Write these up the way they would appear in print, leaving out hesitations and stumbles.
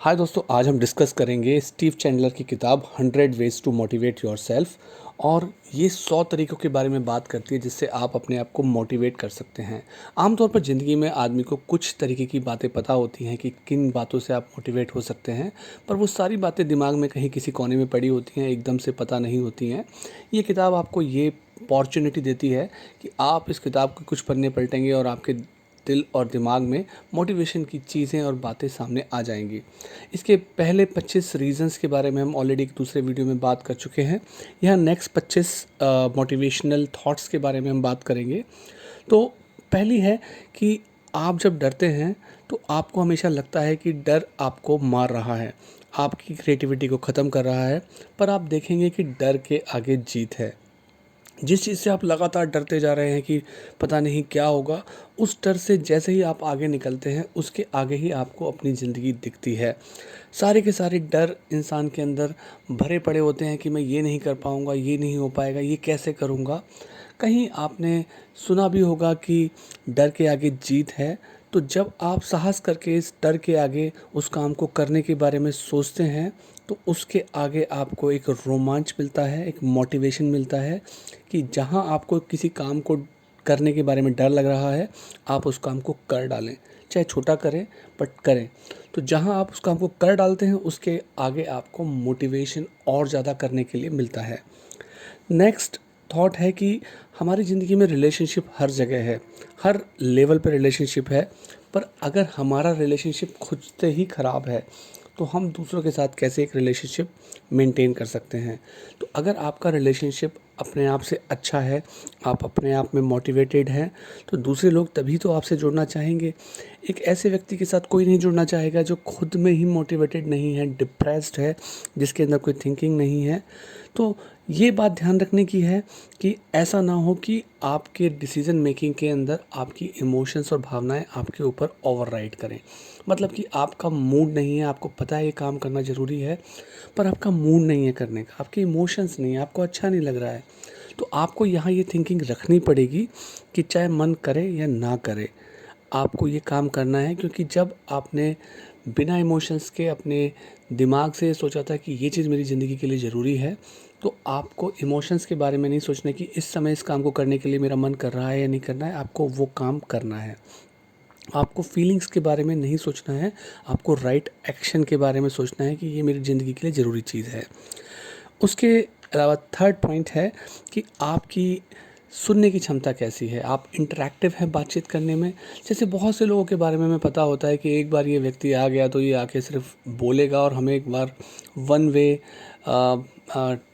हाय दोस्तों, आज हम डिस्कस करेंगे स्टीव चैंडलर की किताब 100 वेज टू मोटिवेट योरसेल्फ। और ये 100 तरीक़ों के बारे में बात करती है जिससे आप अपने आप को मोटिवेट कर सकते हैं। आमतौर पर ज़िंदगी में आदमी को कुछ तरीके की बातें पता होती हैं कि किन बातों से आप मोटिवेट हो सकते हैं, पर वो सारी बातें दिमाग में कहीं किसी कोने में पड़ी होती हैं, एकदम से पता नहीं होती हैं। ये किताब आपको ये अपॉर्चुनिटी देती है कि आप इस किताब के कुछ पन्ने पलटेंगे और आपके दिल और दिमाग में मोटिवेशन की चीज़ें और बातें सामने आ जाएंगी। इसके पहले 25 रीज़न्स के बारे में हम ऑलरेडी एक दूसरे वीडियो में बात कर चुके हैं। यहाँ नेक्स्ट 25 मोटिवेशनल थॉट्स के बारे में हम बात करेंगे। तो पहली है कि आप जब डरते हैं तो आपको हमेशा लगता है कि डर आपको मार रहा है, आपकी क्रिएटिविटी को ख़त्म कर रहा है, पर आप देखेंगे कि डर के आगे जीत है। जिस चीज़ से आप लगातार डरते जा रहे हैं कि पता नहीं क्या होगा, उस डर से जैसे ही आप आगे निकलते हैं उसके आगे ही आपको अपनी ज़िंदगी दिखती है। सारे के सारे डर इंसान के अंदर भरे पड़े होते हैं कि मैं ये नहीं कर पाऊँगा, ये नहीं हो पाएगा, ये कैसे करूँगा। कहीं आपने सुना भी होगा कि डर के आगे जीत है। तो जब आप साहस करके इस डर के आगे उस काम को करने के बारे में सोचते हैं तो उसके आगे आपको एक रोमांच मिलता है, एक मोटिवेशन मिलता है कि जहां आपको किसी काम को करने के बारे में डर लग रहा है, आप उस काम को कर डालें, चाहे छोटा करें बट करें। तो जहां आप उस काम को कर डालते हैं उसके आगे आपको मोटिवेशन और ज़्यादा करने के लिए मिलता है। नेक्स्ट थॉट है कि हमारी ज़िंदगी में रिलेशनशिप हर जगह है, हर लेवल पे रिलेशनशिप है, पर अगर हमारा रिलेशनशिप खुद से ही ख़राब है तो हम दूसरों के साथ कैसे एक रिलेशनशिप मेंटेन कर सकते हैं। तो अगर आपका रिलेशनशिप अपने आप से अच्छा है, आप अपने आप में मोटिवेटेड हैं, तो दूसरे लोग तभी तो आपसे जुड़ना चाहेंगे। एक ऐसे व्यक्ति के साथ कोई नहीं जुड़ना चाहेगा जो खुद में ही मोटिवेटेड नहीं है, डिप्रेस्ड है, जिसके अंदर कोई थिंकिंग नहीं है। तो ये बात ध्यान रखने की है कि ऐसा ना हो कि आपके डिसीज़न मेकिंग के अंदर आपकी इमोशंस और भावनाएं आपके ऊपर ओवरराइड करें। मतलब कि आपका मूड नहीं है, आपको पता है ये काम करना ज़रूरी है, पर आपका मूड नहीं है करने का, आपके इमोशंस नहीं है, आपको अच्छा नहीं लग रहा है। तो आपको यहाँ ये थिंकिंग रखनी पड़ेगी कि चाहे मन करे या ना करे, आपको ये काम करना है। क्योंकि जब आपने बिना इमोशंस के अपने दिमाग से सोचा था कि ये चीज़ मेरी ज़िंदगी के लिए ज़रूरी है, तो आपको इमोशंस के बारे में नहीं सोचना कि इस समय इस काम को करने के लिए मेरा मन कर रहा है या नहीं करना है, आपको वो काम करना है। आपको फीलिंग्स के बारे में नहीं सोचना है, आपको राइट एक्शन के बारे में सोचना है कि ये मेरी ज़िंदगी के लिए ज़रूरी चीज़ है। उसके अलावा थर्ड पॉइंट है कि आपकी सुनने की क्षमता कैसी है, आप इंटरैक्टिव हैं बातचीत करने में। जैसे बहुत से लोगों के बारे में हमें पता होता है कि एक बार ये व्यक्ति आ गया तो ये आके सिर्फ बोलेगा और हमें एक बार वन वे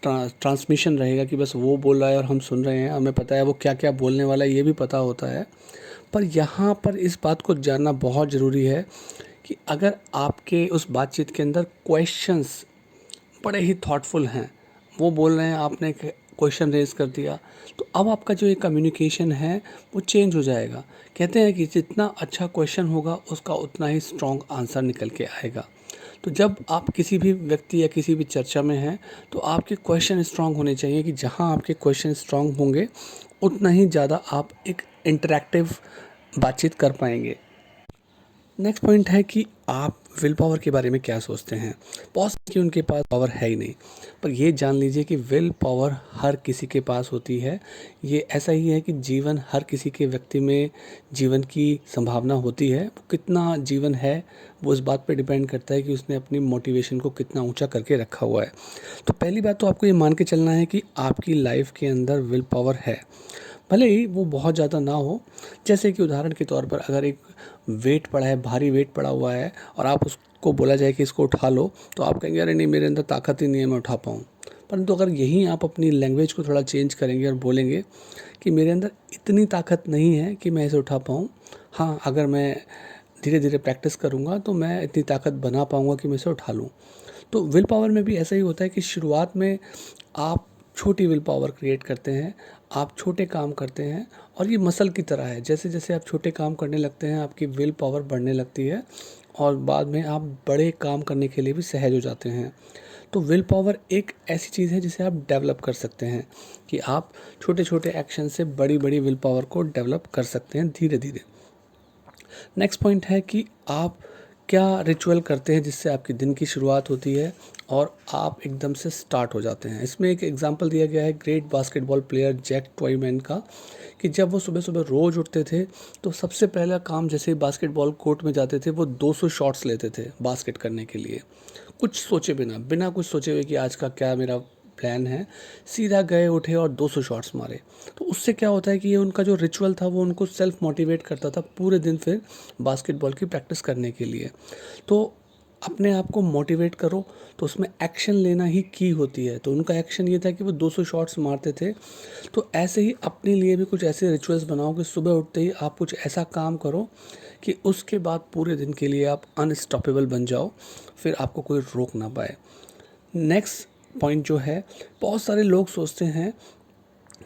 ट्रांसमिशन रहेगा कि बस वो बोल रहा है और हम सुन रहे हैं, हमें पता है वो क्या क्या बोलने वाला है, ये भी पता होता है। पर यहाँ पर इस बात को जानना बहुत ज़रूरी है कि अगर आपके उस बातचीत के अंदर क्वेश्चंस बड़े ही थॉटफुल हैं, वो बोल रहे हैं, आपने क्वेश्चन रेज़ कर दिया, तो अब आपका जो ये कम्युनिकेशन है वो चेंज हो जाएगा। कहते हैं कि जितना अच्छा क्वेश्चन होगा उसका उतना ही स्ट्रॉन्ग आंसर निकल के आएगा। तो जब आप किसी भी व्यक्ति या किसी भी चर्चा में हैं तो आपके क्वेश्चन स्ट्रॉन्ग होने चाहिए कि जहाँ आपके क्वेश्चन स्ट्रॉन्ग होंगे उतना ही ज़्यादा आप एक इंटरैक्टिव बातचीत कर पाएंगे। नेक्स्ट पॉइंट है कि आप विल पावर के बारे में क्या सोचते हैं। बहुत से कि उनके पास पावर है ही नहीं, पर ये जान लीजिए कि विल पावर हर किसी के पास होती है। ये ऐसा ही है कि जीवन हर किसी के व्यक्ति में जीवन की संभावना होती है। वो कितना जीवन है वो इस बात पे डिपेंड करता है कि उसने अपनी मोटिवेशन को कितना ऊंचा करके रखा हुआ है। तो पहली बात तो आपको ये मान के चलना है कि आपकी लाइफ के अंदर विल पावर है, भले ही वो बहुत ज़्यादा ना हो। जैसे कि उदाहरण के तौर पर अगर एक वेट पड़ा है, भारी वेट पड़ा हुआ है और आप उसको बोला जाए कि इसको उठा लो, तो आप कहेंगे अरे नहीं, मेरे अंदर ताकत ही नहीं है मैं उठा पाऊँ। परंतु अगर यहीं आप अपनी लैंग्वेज को थोड़ा चेंज करेंगे और बोलेंगे कि मेरे अंदर इतनी ताकत नहीं है कि मैं इसे उठा पाऊँ, हाँ अगर मैं धीरे धीरे प्रैक्टिस करूँगा तो मैं इतनी ताकत बना पाऊँगा कि मैं इसे उठा लूँ। तो विल पावर में भी ऐसा ही होता है कि शुरुआत में आप छोटी विल पावर क्रिएट करते हैं, आप छोटे काम करते हैं और ये मसल की तरह है। जैसे जैसे आप छोटे काम करने लगते हैं आपकी विल पावर बढ़ने लगती है और बाद में आप बड़े काम करने के लिए भी सहज हो जाते हैं। तो विल पावर एक ऐसी चीज़ है जिसे आप डेवलप कर सकते हैं कि आप छोटे छोटे एक्शन से बड़ी बड़ी विल पावर को डेवलप कर सकते हैं धीरे धीरे। नेक्स्ट पॉइंट है कि आप क्या रिचुअल करते हैं जिससे आपके दिन की शुरुआत होती है और आप एकदम से स्टार्ट हो जाते हैं। इसमें एक एग्जांपल दिया गया है ग्रेट बास्केटबॉल प्लेयर जैक ट्वाइमैन का, कि जब वो सुबह सुबह रोज़ उठते थे तो सबसे पहला काम, जैसे ही बास्केटबॉल कोर्ट में जाते थे, वो 200 शॉट्स लेते थे बास्केट करने के लिए, कुछ सोचे बिना, बिना कुछ सोचे हुए कि आज का क्या मेरा प्लान है, सीधा गए, उठे और 200 शॉट्स मारे। तो उससे क्या होता है कि ये उनका जो रिचुअल था वो उनको सेल्फ मोटिवेट करता था पूरे दिन फिर बास्केटबॉल की प्रैक्टिस करने के लिए। तो अपने आप को मोटिवेट करो, तो उसमें एक्शन लेना ही की होती है। तो उनका एक्शन ये था कि वो 200 शॉट्स मारते थे। तो ऐसे ही अपने लिए भी कुछ ऐसे रिचुअल्स बनाओ कि सुबह उठते ही आप कुछ ऐसा काम करो कि उसके बाद पूरे दिन के लिए आप अनस्टॉपेबल बन जाओ, फिर आपको कोई रोक ना पाए। नेक्स्ट पॉइंट जो है, बहुत सारे लोग सोचते हैं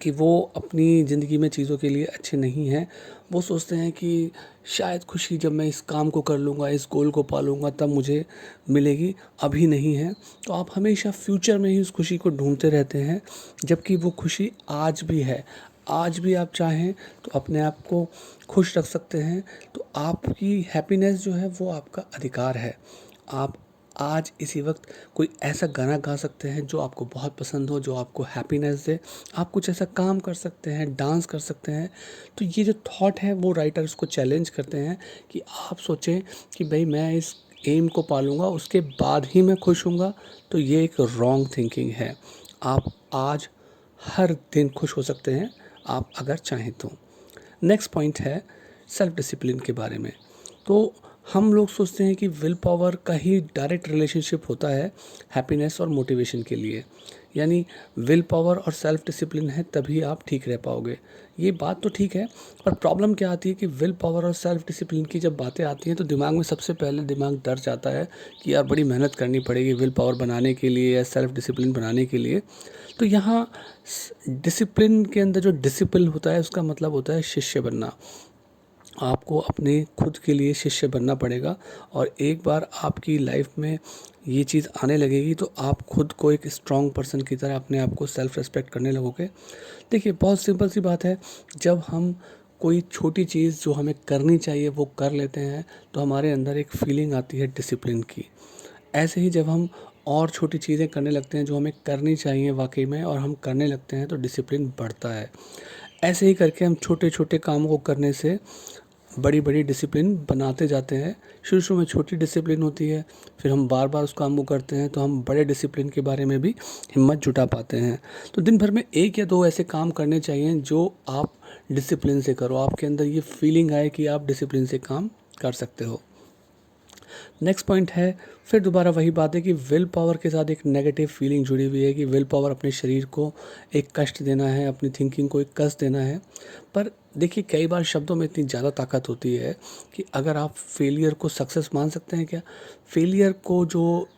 कि वो अपनी ज़िंदगी में चीज़ों के लिए अच्छे नहीं हैं। वो सोचते हैं कि शायद खुशी जब मैं इस काम को कर लूँगा, इस गोल को पा लूँगा, तब मुझे मिलेगी, अभी नहीं है। तो आप हमेशा फ्यूचर में ही उस खुशी को ढूंढते रहते हैं, जबकि वो खुशी आज भी है। आज भी आप चाहें तो अपने आप को खुश रख सकते हैं। तो आपकी हैप्पीनेस जो है वो आपका अधिकार है। आप आज इसी वक्त कोई ऐसा गाना गा सकते हैं जो आपको बहुत पसंद हो, जो आपको हैप्पीनेस दे। आप कुछ ऐसा काम कर सकते हैं, डांस कर सकते हैं। तो ये जो थॉट है वो राइटर उसको चैलेंज करते हैं कि आप सोचें कि भाई मैं इस एम को पालूंगा, उसके बाद ही मैं खुश हूँगा। तो ये एक रॉन्ग थिंकिंग है। आप आज हर दिन खुश हो सकते हैं, आप अगर चाहें तो। नेक्स्ट पॉइंट है सेल्फ डिसिप्लिन के बारे में। तो हम लोग सोचते हैं कि विल पावर का ही डायरेक्ट रिलेशनशिप होता है हैप्पीनेस और मोटिवेशन के लिए, यानी विल पावर और सेल्फ डिसिप्लिन है तभी आप ठीक रह पाओगे। ये बात तो ठीक है, पर प्रॉब्लम क्या आती है कि विल पावर और सेल्फ डिसिप्लिन की जब बातें आती हैं तो दिमाग में सबसे पहले दिमाग डर जाता है कि यार बड़ी मेहनत करनी पड़ेगी विल पावर बनाने के लिए या सेल्फ डिसिप्लिन बनाने के लिए। तो यहाँ डिसिप्लिन के अंदर जो डिसिप्लिन होता है उसका मतलब होता है शिष्य बनना। आपको अपने खुद के लिए शिष्य बनना पड़ेगा, और एक बार आपकी लाइफ में ये चीज़ आने लगेगी तो आप खुद को एक स्ट्रॉन्ग पर्सन की तरह अपने आप को सेल्फ रेस्पेक्ट करने लगोगे। देखिए बहुत सिंपल सी बात है, जब हम कोई छोटी चीज़ जो हमें करनी चाहिए वो कर लेते हैं तो हमारे अंदर एक फीलिंग आती है डिसिप्लिन की। ऐसे ही जब हम और छोटी चीज़ें करने लगते हैं जो हमें करनी चाहिए वाकई में, और हम करने लगते हैं तो डिसिप्लिन बढ़ता है। ऐसे ही करके हम छोटे छोटे कामों को करने से बड़ी बड़ी डिसिप्लिन बनाते जाते हैं। शुरू शुरू में छोटी डिसिप्लिन होती है, फिर हम बार बार उस काम को करते हैं तो हम बड़े डिसिप्लिन के बारे में भी हिम्मत जुटा पाते हैं। तो दिन भर में एक या दो ऐसे काम करने चाहिए जो आप डिसिप्लिन से करो, आपके अंदर ये फीलिंग आए कि आप डिसिप्लिन से काम कर सकते हो। नेक्स्ट पॉइंट है, फिर दोबारा वही बात है कि विल पावर के साथ एक नेगेटिव फीलिंग जुड़ी हुई है कि विल पावर अपने शरीर को एक कष्ट देना है, अपनी थिंकिंग को एक कष्ट देना है। पर देखिए कई बार शब्दों में इतनी ज़्यादा ताकत होती है कि अगर आप फेलियर को सक्सेस मान सकते हैं क्या? फेलियर को जो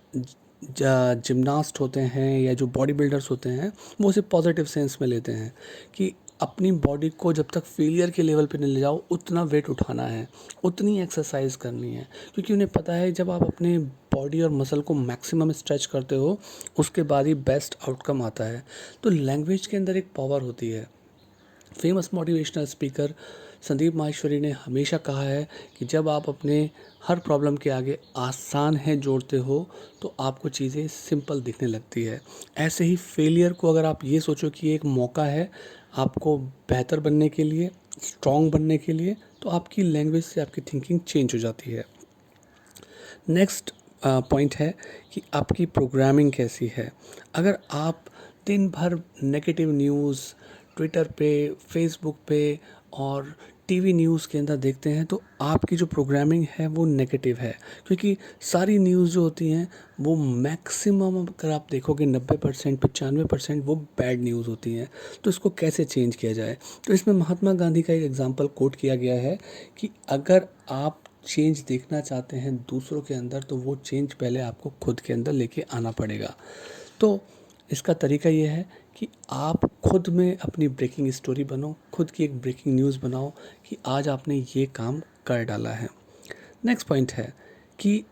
जिम्नास्ट होते हैं या जो बॉडी बिल्डर्स होते हैं वो उसे पॉजिटिव सेंस में लेते हैं कि अपनी बॉडी को जब तक फेलियर के लेवल पे नहीं ले जाओ, उतना वेट उठाना है, उतनी एक्सरसाइज करनी है, क्योंकि उन्हें पता है जब आप अपने बॉडी और मसल को मैक्सिमम स्ट्रेच करते हो उसके बाद ही बेस्ट आउटकम आता है। तो लैंग्वेज के अंदर एक पावर होती है। Famous motivational speaker Sandeep Maheshwari ने हमेशा कहा है कि जब आप अपने हर प्रॉब्लम के आगे आसान है जोड़ते हो तो आपको चीज़ें सिंपल दिखने लगती है। ऐसे ही फेलियर को अगर आप ये सोचो कि एक मौका है आपको बेहतर बनने के लिए, स्ट्रॉन्ग बनने के लिए, तो आपकी लैंग्वेज से आपकी थिंकिंग चेंज हो जाती है। नेक्स्ट पॉइंट है कि आपकी प्रोग्रामिंग कैसी है। अगर आप दिन भर नेगेटिव न्यूज़ ट्विटर पे, फेसबुक पे और टीवी न्यूज़ के अंदर देखते हैं तो आपकी जो प्रोग्रामिंग है वो नेगेटिव है, क्योंकि सारी न्यूज़ जो होती हैं वो मैक्सिमम अगर आप देखोगे 90% 95% वो बैड न्यूज़ होती हैं। तो इसको कैसे चेंज किया जाए? तो इसमें महात्मा गांधी का एक एग्जांपल कोट किया गया है कि अगर आप चेंज देखना चाहते हैं दूसरों के अंदर तो वो चेंज पहले आपको खुद के अंदर लेके आना पड़ेगा। तो इसका तरीका ये है कि आप खुद में अपनी ब्रेकिंग स्टोरी बनो, खुद की एक ब्रेकिंग न्यूज़ बनाओ कि आज आपने ये काम कर डाला है। नेक्स्ट पॉइंट है कि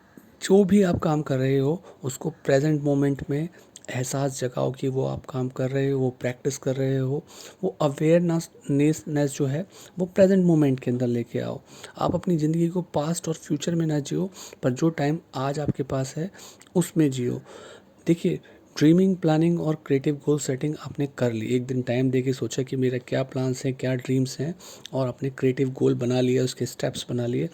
जो भी आप काम कर रहे हो उसको प्रेजेंट मोमेंट में एहसास जगाओ कि वो आप काम कर रहे हो, वो प्रैक्टिस कर रहे हो, वो अवेयरनेस जो है वो प्रेजेंट मोमेंट के अंदर लेके आओ। आप अपनी ज़िंदगी को पास्ट और फ्यूचर में ना जियो, पर जो टाइम आज आपके पास है उसमें जियो। देखिए, ड्रीमिंग, प्लानिंग और क्रिएटिव गोल सेटिंग आपने कर ली, एक दिन टाइम दे के सोचा कि मेरा क्या प्लान्स हैं, क्या ड्रीम्स हैं, और अपने क्रिएटिव गोल बना लिए, उसके स्टेप्स बना लिए।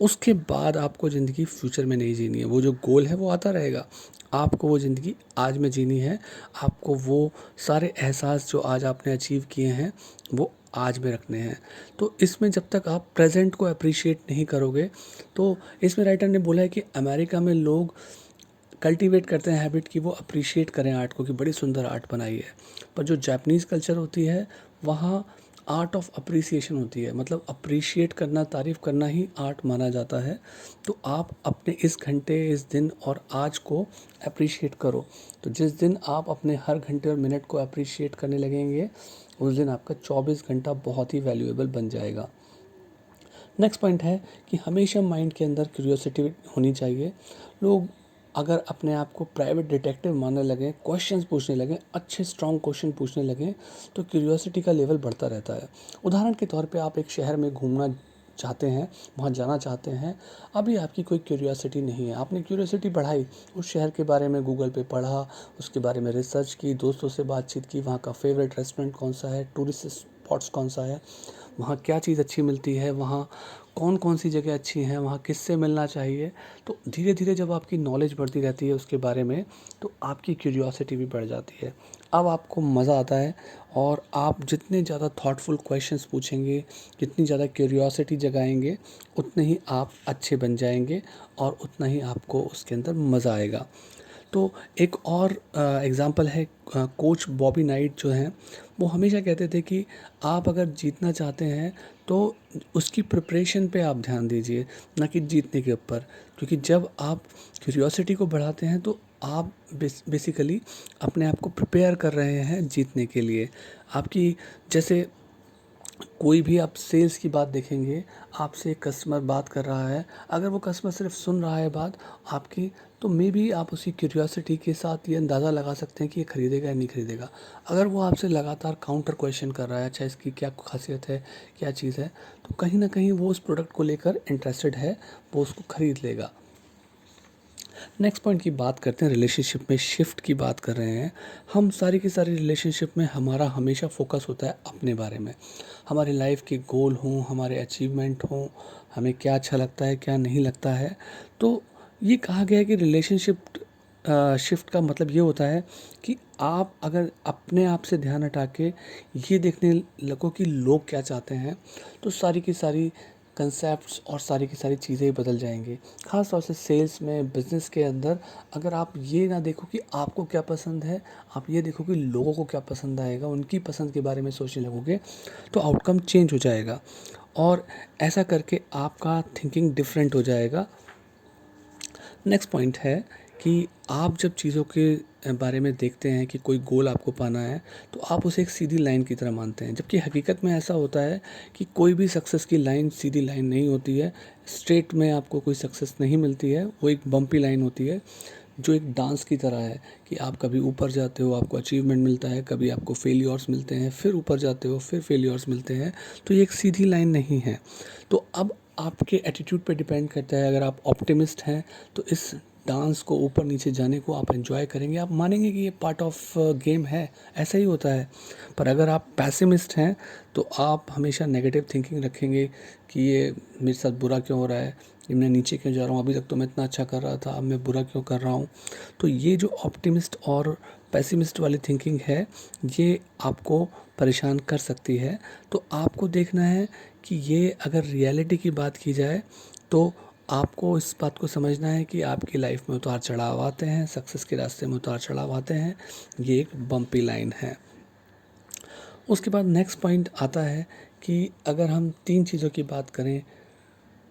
उसके बाद आपको ज़िंदगी फ्यूचर में नहीं जीनी है, वो जो गोल है वो आता रहेगा। आपको वो ज़िंदगी आज में जीनी है। आपको वो सारे एहसास जो आज आपने अचीव किए हैं वो आज में रखने हैं। तो इसमें जब तक आप प्रेजेंट को अप्रिशिएट नहीं करोगे, तो इसमें राइटर ने बोला है कि अमेरिका में लोग कल्टीवेट करते हैं हैबिट कि वो अप्रिशिएट करें आर्ट को, कि बड़ी सुंदर आर्ट बनाई है। पर जो जापानीज़ कल्चर होती है वहाँ आर्ट ऑफ अप्रिसिएशन होती है, मतलब अप्रिशिएट करना, तारीफ़ करना ही आर्ट माना जाता है। तो आप अपने इस घंटे, इस दिन और आज को अप्रिशिएट करो। तो जिस दिन आप अपने हर घंटे और मिनट को अप्रिशिएट करने लगेंगे, उस दिन आपका 24 घंटा बहुत ही वैल्यूएबल बन जाएगा। नेक्स्ट पॉइंट है कि हमेशा माइंड के अंदर क्यूरियोसिटी होनी चाहिए। लोग अगर अपने आप को प्राइवेट डिटेक्टिव मानने लगें, क्वेश्चंस पूछने लगें, अच्छे स्ट्रॉन्ग क्वेश्चन पूछने लगें, तो क्यूरियोसिटी का लेवल बढ़ता रहता है। उदाहरण के तौर पे आप एक शहर में घूमना चाहते हैं, वहाँ जाना चाहते हैं, अभी आपकी कोई क्यूरियोसिटी नहीं है, आपने क्यूरियोसिटी बढ़ाई, उस शहर के बारे में गूगल पे पढ़ा, उसके बारे में रिसर्च की, दोस्तों से बातचीत की, वहाँ का फेवरेट रेस्टोरेंट कौन सा है, टूरिस्ट स्पॉट्स कौन सा है, वहाँ क्या चीज़ अच्छी मिलती है, वहाँ कौन कौन सी जगह अच्छी हैं, वहाँ किससे मिलना चाहिए। तो धीरे धीरे जब आपकी नॉलेज बढ़ती रहती है उसके बारे में, तो आपकी क्यूरियोसिटी भी बढ़ जाती है। अब आपको मज़ा आता है, और आप जितने ज़्यादा थॉटफुल क्वेश्चंस पूछेंगे, जितनी ज़्यादा क्यूरियोसिटी जगाएंगे, उतने ही आप अच्छे बन जाएंगे, और उतना ही आपको उसके अंदर मज़ा आएगा। तो एक और एग्ज़ाम्पल है, कोच बॉबी नाइट जो हैं, वो हमेशा कहते थे कि आप अगर जीतना चाहते हैं तो उसकी प्रिपरेशन पे आप ध्यान दीजिए, ना कि जीतने के ऊपर। क्योंकि जब आप क्यूरियोसिटी को बढ़ाते हैं तो आप बेसिकली अपने आप को प्रिपेयर कर रहे हैं जीतने के लिए। आपकी, जैसे कोई भी आप सेल्स की बात देखेंगे, आपसे एक कस्टमर बात कर रहा है, अगर वो कस्टमर सिर्फ सुन रहा है बात आपकी, तो मे बी आप उसी क्यूरियोसिटी के साथ ये अंदाज़ा लगा सकते हैं कि ये खरीदेगा या नहीं खरीदेगा। अगर वो आपसे लगातार काउंटर क्वेश्चन कर रहा है, अच्छा इसकी क्या खासियत है, क्या चीज़ है, तो कहीं ना कहीं वो उस प्रोडक्ट को लेकर इंटरेस्टेड है, वो उसको खरीद लेगा। नेक्स्ट पॉइंट की बात करते हैं, रिलेशनशिप में शिफ्ट की बात कर रहे हैं हम। सारी की सारी रिलेशनशिप में हमारा हमेशा फोकस होता है अपने बारे में, हमारे लाइफ के गोल हों, हमारे अचीवमेंट हों, हमें क्या अच्छा लगता है, क्या नहीं लगता है। तो ये कहा गया है कि रिलेशनशिप शिफ्ट का मतलब ये होता है कि आप अगर अपने आप से ध्यान हटा के ये देखने लगो कि लोग क्या चाहते हैं, तो सारी की सारी कंसेप्ट्स और सारी की सारी चीज़ें ही बदल जाएंगी। ख़ास तौर से सेल्स में, बिज़नेस के अंदर, अगर आप ये ना देखो कि आपको क्या पसंद है, आप ये देखो कि लोगों को क्या पसंद आएगा, उनकी पसंद के बारे में सोचने लगोगे, तो आउटकम चेंज हो जाएगा, और ऐसा करके आपका थिंकिंग डिफरेंट हो जाएगा। नेक्स्ट पॉइंट है कि आप जब चीज़ों के बारे में देखते हैं कि कोई गोल आपको पाना है, तो आप उसे एक सीधी लाइन की तरह मानते हैं, जबकि हकीकत में ऐसा होता है कि कोई भी सक्सेस की लाइन सीधी लाइन नहीं होती है। स्ट्रेट में आपको कोई सक्सेस नहीं मिलती है, वो एक बम्पी लाइन होती है, जो एक डांस की तरह है कि आप कभी ऊपर जाते हो, आपको अचीवमेंट मिलता है, कभी आपको फेलियर्स मिलते हैं, फिर ऊपर जाते हो, फिर फेलियर्स मिलते हैं। तो ये एक सीधी लाइन नहीं है। तो अब आपके एटीट्यूड पे डिपेंड करता है। अगर आप ऑप्टिमिस्ट हैं तो इस डांस को, ऊपर नीचे जाने को आप एंजॉय करेंगे, आप मानेंगे कि ये पार्ट ऑफ गेम है, ऐसा ही होता है। पर अगर आप पैसिमिस्ट हैं तो आप हमेशा नेगेटिव थिंकिंग रखेंगे कि ये मेरे साथ बुरा क्यों हो रहा है, ये मैं नीचे क्यों जा रहा हूँ, अभी तक तो मैं इतना अच्छा कर रहा था, अब मैं बुरा क्यों कर रहा हूँ। तो ये जो ऑप्टिमिस्ट और पैसिमिस्ट वाली थिंकिंग है, ये आपको परेशान कर सकती है। तो आपको देखना है कि ये, अगर रियलिटी की बात की जाए, तो आपको इस बात को समझना है कि आपकी लाइफ में उतार चढ़ाव आते हैं, सक्सेस के रास्ते में उतार चढ़ाव आते हैं, ये एक बम्पी लाइन है। उसके बाद नेक्स्ट पॉइंट आता है कि अगर हम 3 चीज़ों की बात करें,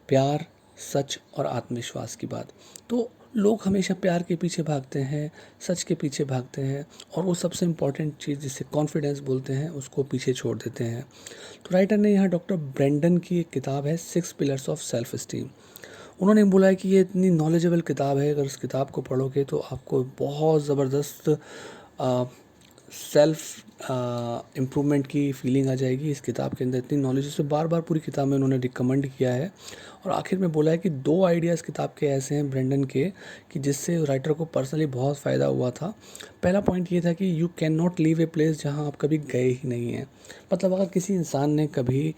प्यार, सच और आत्मविश्वास की बात, तो लोग हमेशा प्यार के पीछे भागते हैं, सच के पीछे भागते हैं, और वो सबसे इम्पॉर्टेंट चीज़ जिसे कॉन्फिडेंस बोलते हैं उसको पीछे छोड़ देते हैं। तो राइटर ने यहाँ डॉक्टर ब्रेंडन की एक किताब है, 6 पिलर्स ऑफ सेल्फ इस्टीम, उन्होंने बोला है कि ये इतनी नॉलेजेबल किताब है, अगर इस किताब को पढ़ोगे तो आपको बहुत ज़बरदस्त सेल्फ इम्प्रूवमेंट की फीलिंग आ जाएगी। इस किताब के अंदर इतनी नॉलेज, उसे बार बार पूरी किताब में उन्होंने रिकमेंड किया है। और आखिर में बोला है कि 2 आइडियाज़ किताब के ऐसे हैं ब्रेंडन के, कि जिससे राइटर को पर्सनली बहुत फ़ायदा हुआ था। पहला पॉइंट ये था कि you can not leave a place जहाँ आप कभी गए ही नहीं हैं। मतलब अगर किसी इंसान ने कभी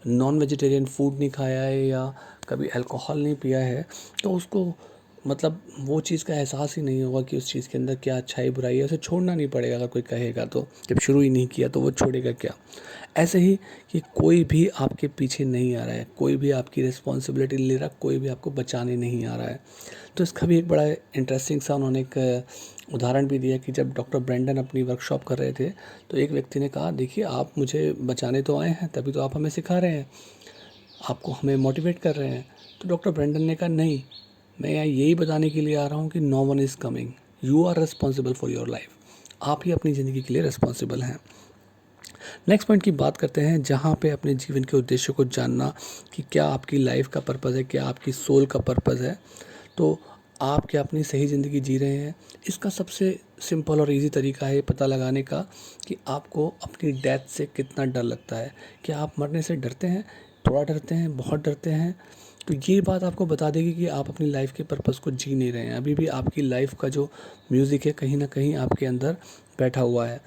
नॉन वेजिटेरियन फूड नहीं खाया है या कभी अल्कोहल नहीं पिया है, तो उसको मतलब वो चीज़ का एहसास ही नहीं होगा कि उस चीज़ के अंदर क्या अच्छाई बुराई है। उसे छोड़ना नहीं पड़ेगा, अगर कोई कहेगा तो। जब शुरू ही नहीं किया तो वो छोड़ेगा क्या। ऐसे ही कि कोई भी आपके पीछे नहीं आ रहा है, कोई भी आपकी रिस्पॉन्सिबिलिटी ले रहा है, कोई भी आपको बचाने नहीं आ रहा है। तो इसका भी एक बड़ा इंटरेस्टिंग सा उन्होंने एक उदाहरण भी दिया कि जब डॉक्टर ब्रेंडन अपनी वर्कशॉप कर रहे थे, तो एक व्यक्ति ने कहा, देखिए आप मुझे बचाने तो आए हैं, तभी तो आप हमें सिखा रहे हैं, आपको हमें मोटिवेट कर रहे हैं। तो डॉक्टर ब्रेंडन ने कहा, नहीं, मैं यहाँ यही बताने के लिए आ रहा हूँ कि no one is coming, you are responsible for your life. आप ही अपनी ज़िंदगी के लिए रिस्पॉन्सिबल हैं। नेक्स्ट पॉइंट की बात करते हैं, जहाँ पे अपने जीवन के उद्देश्य को जानना कि क्या आपकी लाइफ का पर्पज़ है, क्या आपकी सोल का पर्पज़ है, तो आप क्या अपनी सही ज़िंदगी जी रहे हैं। इसका सबसे सिंपल और इजी तरीका है ये पता लगाने का कि आपको अपनी डेथ से कितना डर लगता है। क्या आप मरने से डरते हैं, थोड़ा डरते हैं, बहुत डरते हैं? तो ये बात आपको बता देगी कि आप अपनी लाइफ के पर्पज़ को जी नहीं रहे हैं। अभी भी आपकी लाइफ का जो म्यूज़िक है कहीं ना कहीं आपके अंदर बैठा हुआ है।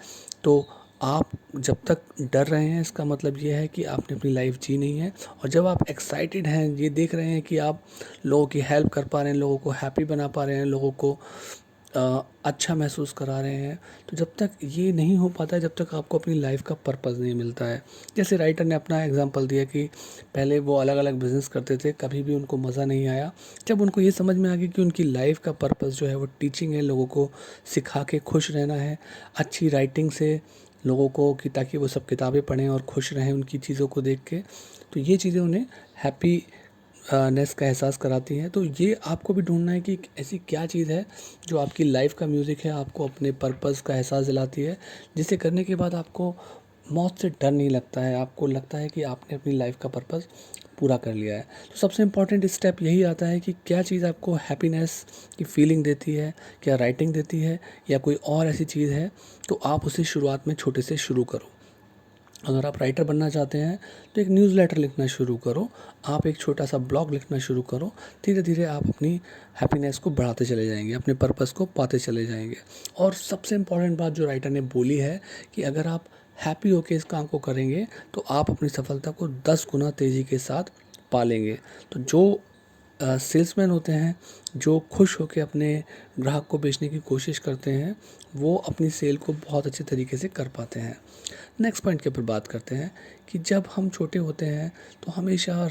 तो आप जब तक डर रहे हैं, इसका मतलब ये है कि आपने अपनी लाइफ जी नहीं है। और जब आप एक्साइटेड हैं, ये देख रहे हैं कि आप लोगों की हेल्प कर पा रहे हैं, लोगों को हैप्पी बना पा रहे हैं, लोगों को अच्छा महसूस करा रहे हैं, तो जब तक ये नहीं हो पाता है, जब तक आपको अपनी लाइफ का पर्पज़ नहीं मिलता है। जैसे राइटर ने अपना एग्जांपल दिया कि पहले वो अलग अलग बिज़नेस करते थे, कभी भी उनको मज़ा नहीं आया। जब उनको ये समझ में आ गया कि उनकी लाइफ का पर्पज़ जो है वो टीचिंग है, लोगों को सिखा के खुश रहना है, अच्छी राइटिंग से लोगों को, कि ताकि वो सब किताबें पढ़ें और खुश रहें उनकी चीज़ों को देख के, तो ये चीज़ें उन्हें हैप्पी नेस का एहसास कराती हैं। तो ये आपको भी ढूंढना है कि ऐसी क्या चीज़ है जो आपकी लाइफ का म्यूज़िक है, आपको अपने पर्पज़ का एहसास दिलाती है, जिसे करने के बाद आपको मौत से डर नहीं लगता है, आपको लगता है कि आपने अपनी लाइफ का पर्पज़ पूरा कर लिया है। तो सबसे इम्पॉर्टेंट स्टेप यही आता है कि क्या चीज़ आपको हैप्पीनेस की फीलिंग देती है, क्या राइटिंग देती है या कोई और ऐसी चीज़ है। तो आप उसे शुरुआत में छोटे से शुरू करो। अगर आप राइटर बनना चाहते हैं तो एक न्यूज़लेटर लिखना शुरू करो, आप एक छोटा सा ब्लॉग लिखना शुरू करो। धीरे धीरे आप अपनी हैप्पीनेस को बढ़ाते चले जाएंगे, अपने पर्पस को पाते चले जाएंगे। और सबसे इम्पॉर्टेंट बात जो राइटर ने बोली है कि अगर आप हैप्पी होकर इस काम को करेंगे तो आप अपनी सफलता को 10 गुना तेज़ी के साथ पालेंगे। तो जो सेल्समैन होते हैं, जो खुश होकर अपने ग्राहक को बेचने की कोशिश करते हैं, वो अपनी सेल को बहुत अच्छे तरीके से कर पाते हैं। नेक्स्ट पॉइंट के ऊपर बात करते हैं कि जब हम छोटे होते हैं तो हमेशा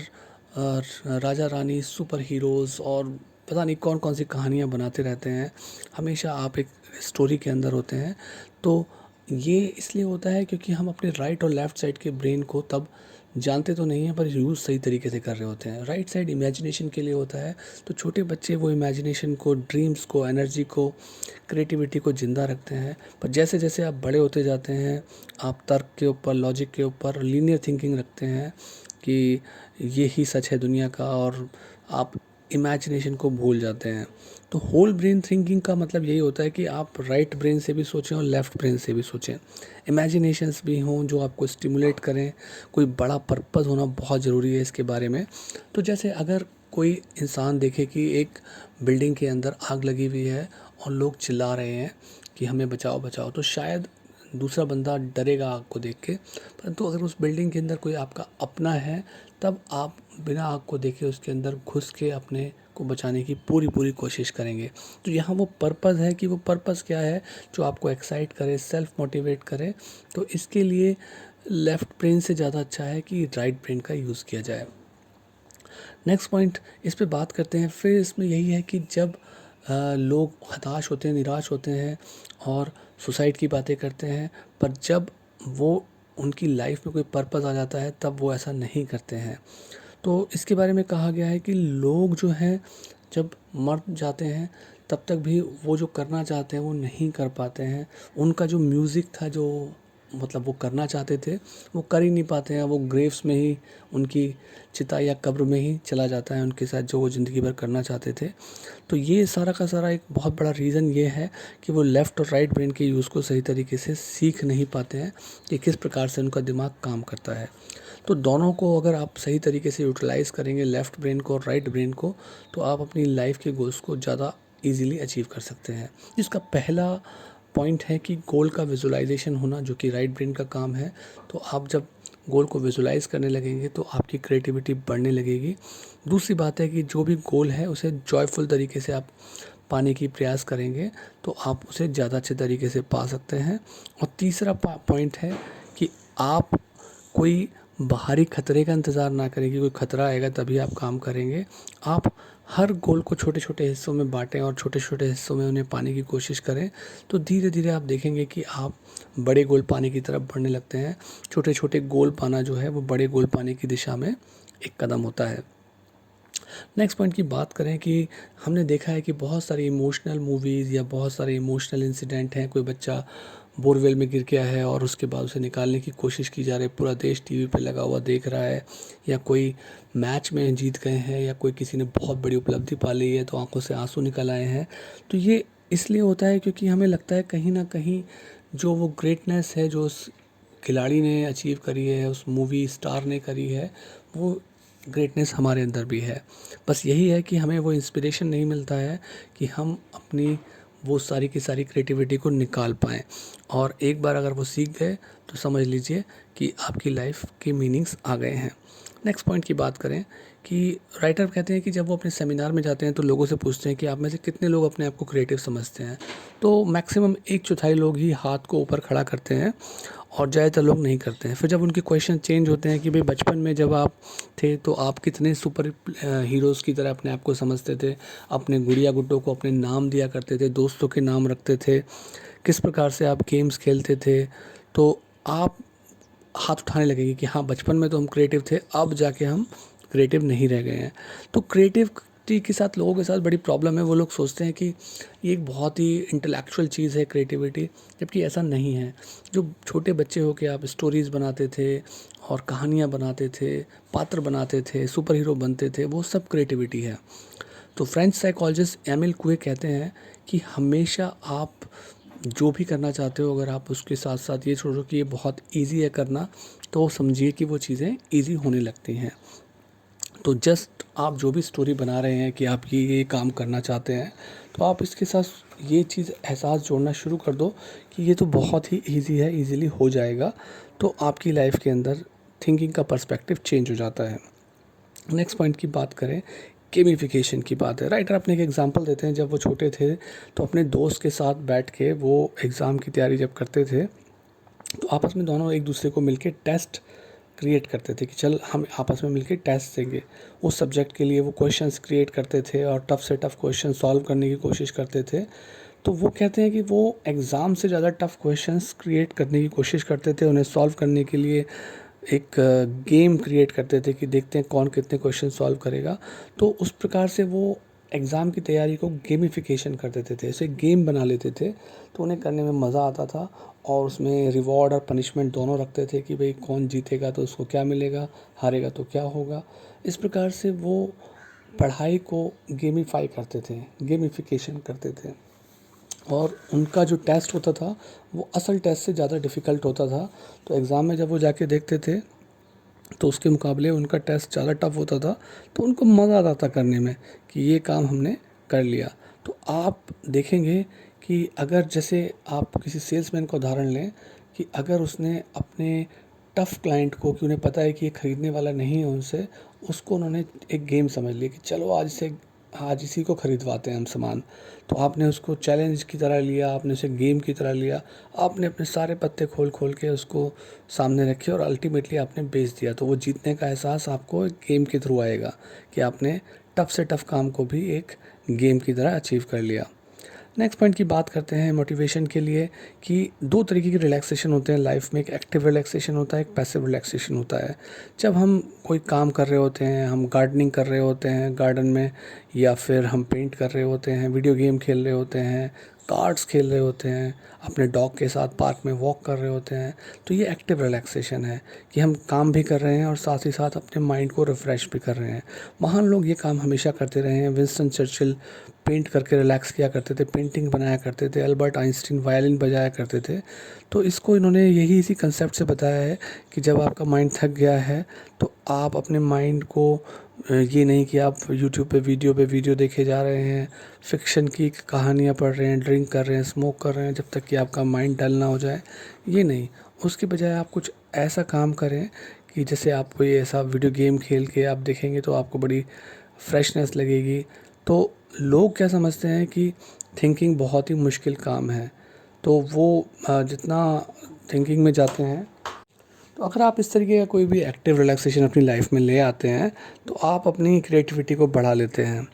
राजा रानी, सुपर हीरोज़ और पता नहीं कौन कौन सी कहानियाँ बनाते रहते हैं। हमेशा आप एक स्टोरी के अंदर होते हैं। तो ये इसलिए होता है क्योंकि हम अपने राइट और लेफ़्ट साइड के ब्रेन को तब जानते तो नहीं हैं, पर यूज़ सही तरीके से कर रहे होते हैं। राइट साइड इमेजिनेशन के लिए होता है। तो छोटे बच्चे वो इमेजिनेशन को, ड्रीम्स को, एनर्जी को, क्रिएटिविटी को ज़िंदा रखते हैं। पर जैसे जैसे आप बड़े होते जाते हैं, आप तर्क के ऊपर, लॉजिक के ऊपर, लीनियर थिंकिंग रखते हैं कि ये ही सच है दुनिया का, और आप इमेजिनेशन को भूल जाते हैं। तो होल ब्रेन थिंकिंग का मतलब यही होता है कि आप राइट ब्रेन से भी सोचें और लेफ़्ट ब्रेन से भी सोचें। इमेजिनेशंस भी हों जो आपको स्टिमुलेट करें। कोई बड़ा पर्पस होना बहुत ज़रूरी है इसके बारे में। तो जैसे अगर कोई इंसान देखे कि एक बिल्डिंग के अंदर आग लगी हुई है और लोग चिल्ला रहे हैं कि हमें बचाओ बचाओ, तो शायद दूसरा बंदा डरेगा आग को देख के। परंतु अगर उस बिल्डिंग के अंदर कोई आपका अपना है, तब आप बिना आग को देखे उसके अंदर घुस के अपने को बचाने की पूरी पूरी कोशिश करेंगे। तो यहाँ वो पर्पज़ है कि वो पर्पज़ क्या है जो आपको एक्साइट करे, सेल्फ मोटिवेट करे। तो इसके लिए लेफ़्ट ब्रेन से ज़्यादा अच्छा है कि राइट ब्रेन का यूज़ किया जाए। नेक्स्ट पॉइंट इस पे बात करते हैं। फिर इसमें यही है कि जब लोग हताश होते हैं, निराश होते हैं और सुसाइड की बातें करते हैं, पर जब वो उनकी लाइफ में कोई पर्पज़ आ जाता है तब वो ऐसा नहीं करते हैं। तो इसके बारे में कहा गया है कि लोग जो हैं जब मर जाते हैं तब तक भी वो जो करना चाहते हैं वो नहीं कर पाते हैं। उनका जो म्यूज़िक था, जो मतलब वो करना चाहते थे वो कर ही नहीं पाते हैं, वो ग्रेव्स में ही, उनकी चिता या कब्र में ही चला जाता है उनके साथ जो वो ज़िंदगी भर करना चाहते थे। तो ये सारा का सारा एक बहुत बड़ा रीज़न ये है कि वो लेफ़्ट और राइट ब्रेन के यूज़ को सही तरीके से सीख नहीं पाते हैं कि किस प्रकार से उनका दिमाग काम करता है। तो दोनों को अगर आप सही तरीके से यूटिलाइज़ करेंगे, लेफ़्ट ब्रेन को और राइट ब्रेन को, तो आप अपनी लाइफ़ के गोल्स को ज़्यादा ईज़िली अचीव कर सकते हैं। इसका पहला पॉइंट है कि गोल का विजुअलाइज़ेशन होना, जो कि राइट ब्रेन का काम है। तो आप जब गोल को विजुअलाइज़ करने लगेंगे तो आपकी क्रिएटिविटी बढ़ने लगेगी। दूसरी बात है कि जो भी गोल है उसे जॉयफुल तरीके से आप पाने की प्रयास करेंगे तो आप उसे ज़्यादा अच्छे तरीके से पा सकते हैं। और तीसरा पॉइंट है कि आप कोई बाहरी खतरे का इंतज़ार ना करें कि कोई खतरा आएगा तभी आप काम करेंगे। आप हर गोल को छोटे-छोटे हिस्सों में बाँटें और छोटे-छोटे हिस्सों में उन्हें पाने की कोशिश करें। तो धीरे-धीरे आप देखेंगे कि आप बड़े गोल पाने की तरफ बढ़ने लगते हैं। छोटे-छोटे गोल पाना जो है वो बड़े गोल पाने की दिशा में एक कदम होता है। नेक्स्ट पॉइंट की बात करें कि हमने देखा है कि बहुत सारी इमोशनल मूवीज़ या बहुत सारे इमोशनल इंसिडेंट हैं। कोई बच्चा बोरवेल में गिर गया है और उसके बाद उसे निकालने की कोशिश की जा रही है, पूरा देश टीवी पे लगा हुआ देख रहा है, या कोई मैच में जीत गए हैं, या कोई किसी ने बहुत बड़ी उपलब्धि पा ली है तो आंखों से आंसू निकल आए हैं। तो ये इसलिए होता है क्योंकि हमें लगता है कहीं ना कहीं जो वो ग्रेटनेस है जो उस खिलाड़ी ने अचीव करी है, उस मूवी स्टार ने करी है, वो ग्रेटनेस हमारे अंदर भी है। बस यही है कि हमें वो इंस्पिरेशन नहीं मिलता है कि हम अपनी वो सारी की सारी क्रिएटिविटी को निकाल पाएँ। और एक बार अगर वो सीख गए तो समझ लीजिए कि आपकी लाइफ के मीनिंग्स आ गए हैं। नेक्स्ट पॉइंट की बात करें कि राइटर कहते हैं कि जब वो अपने सेमिनार में जाते हैं तो लोगों से पूछते हैं कि आप में से कितने लोग अपने आप को क्रिएटिव समझते हैं। तो मैक्सिमम 1/4 लोग ही हाथ को ऊपर खड़ा करते हैं और ज़्यादातर लोग नहीं करते हैं। फिर जब उनके क्वेश्चन चेंज होते हैं कि भाई बचपन में जब आप थे तो आप कितने सुपर हीरोज़ की तरह अपने आप को समझते थे, अपने गुड़िया गुड्डों को अपने नाम दिया करते थे, दोस्तों के नाम रखते थे, किस प्रकार से आप गेम्स खेलते थे, तो आप हाथ उठाने लगेंगे कि हाँ बचपन में तो हम क्रिएटिव थे, अब जाके हम क्रिएटिव नहीं रह गए हैं। तो क्रिएटिविटी के साथ लोगों के साथ बड़ी प्रॉब्लम है, वो लोग सोचते हैं कि ये एक बहुत ही इंटेलेक्चुअल चीज़ है क्रिएटिविटी, जबकि ऐसा नहीं है। जो छोटे बच्चे हो के आप स्टोरीज़ बनाते थे और कहानियाँ बनाते थे, पात्र बनाते थे, सुपर हीरो बनते थे, वो सब क्रिएटिविटी है। तो फ्रेंच साइकोलॉजिस्ट एमिल कुए कहते हैं कि हमेशा आप जो भी करना चाहते हो, अगर आप उसके साथ साथ ये सोचो कि ये बहुत ईज़ी है करना, तो समझिए कि वो चीज़ें ईज़ी होने लगती हैं। तो जस्ट आप जो भी स्टोरी बना रहे हैं कि आप ये काम करना चाहते हैं, तो आप इसके साथ ये चीज़ एहसास जोड़ना शुरू कर दो कि ये तो बहुत ही ईज़ी है, ईज़िली हो जाएगा। तो आपकी लाइफ के अंदर थिंकिंग का पर्सपेक्टिव चेंज हो जाता है। नेक्स्ट पॉइंट की बात करें, गेमिफिकेशन की बात है। राइटर अपने एक एग्जांपल देते हैं, जब वो छोटे थे तो अपने दोस्त के साथ बैठ के वो एग्ज़ाम की तैयारी जब करते थे तो आपस में दोनों एक दूसरे को मिलके टेस्ट क्रिएट करते थे कि चल हम आपस में मिलके टेस्ट देंगे। उस सब्जेक्ट के लिए वो क्वेश्चंस क्रिएट करते थे और टफ़ से टफ़ क्वेश्चन सॉल्व करने की कोशिश करते थे। तो वो कहते हैं कि वो एग्ज़ाम से ज़्यादा टफ़ क्वेश्चंस क्रिएट करने की कोशिश करते थे, उन्हें सॉल्व करने के लिए एक गेम क्रिएट करते थे कि देखते हैं कौन कितने क्वेश्चन सॉल्व करेगा। तो उस प्रकार से वो एग्ज़ाम की तैयारी को गेमिफिकेशन कर देते थे, उसे गेम बना लेते थे, तो उन्हें करने में मज़ा आता था। और उसमें रिवॉर्ड और पनिशमेंट दोनों रखते थे कि भाई कौन जीतेगा तो उसको क्या मिलेगा, हारेगा तो क्या होगा। इस प्रकार से वो पढ़ाई को गेमिफाई करते थे, गेमिफिकेशन करते थे। और उनका जो टेस्ट होता था वो असल टेस्ट से ज़्यादा डिफ़िकल्ट होता था। तो एग्ज़ाम में जब वो जाके देखते थे तो उसके मुकाबले उनका टेस्ट ज़्यादा टफ होता था, तो उनको मज़ा आता था करने में कि ये काम हमने कर लिया। तो आप देखेंगे कि अगर जैसे आप किसी सेल्समैन का उदाहरण लें कि अगर उसने अपने टफ़ क्लाइंट को, कि उन्हें पता है कि ये ख़रीदने वाला नहीं है उनसे, उसको उन्होंने एक गेम समझ लिया कि चलो आज इसी को ख़रीदवाते हैं हम सामान। तो आपने उसको चैलेंज की तरह लिया, आपने उसे गेम की तरह लिया, आपने अपने सारे पत्ते खोल खोल के उसको सामने रखे और अल्टीमेटली आपने बेच दिया। तो वो जीतने का एहसास आपको एक गेम के थ्रू आएगा कि आपने टफ़ से टफ़ काम को भी एक गेम की तरह अचीव कर लिया। नेक्स्ट पॉइंट की बात करते हैं मोटिवेशन के लिए कि 2 तरीके के रिलैक्सेशन होते हैं लाइफ में। एक एक्टिव रिलैक्सेशन होता है, एक पैसिव रिलैक्सेशन होता है। जब हम कोई काम कर रहे होते हैं, हम गार्डनिंग कर रहे होते हैं गार्डन में, या फिर हम पेंट कर रहे होते हैं, वीडियो गेम खेल रहे होते हैं, कार्ड्स खेल रहे होते हैं, अपने डॉग के साथ पार्क में वॉक कर रहे होते हैं। तो ये एक्टिव रिलैक्सेशन है कि हम काम भी कर रहे हैं और साथ ही साथ अपने माइंड को रिफ़्रेश भी कर रहे हैं। महान लोग ये काम हमेशा करते रहे हैं। विंस्टन चर्चिल पेंट करके रिलैक्स किया करते थे, पेंटिंग बनाया करते थे। अल्बर्ट आइंस्टीन वायलिन बजाया करते थे। तो इसको इन्होंने यही इसी कंसेप्ट से बताया है कि जब आपका माइंड थक गया है तो आप अपने माइंड को ये नहीं कि आप यूट्यूब पे वीडियो देखे जा रहे हैं, फ़िक्शन की कहानियाँ पढ़ रहे हैं, ड्रिंक कर रहे हैं, स्मोक कर रहे हैं जब तक कि आपका माइंड डल ना हो जाए, ये नहीं। उसके बजाय आप कुछ ऐसा काम करें कि जैसे आप कोई ऐसा वीडियो गेम खेल के आप देखेंगे तो आपको बड़ी फ्रेशनेस लगेगी। तो लोग क्या समझते हैं कि थिंकिंग बहुत ही मुश्किल काम है, तो वो जितना थिंकिंग में जाते हैं, तो अगर आप इस तरीके का कोई भी एक्टिव रिलैक्सेशन अपनी लाइफ में ले आते हैं तो आप अपनी क्रिएटिविटी को बढ़ा लेते हैं।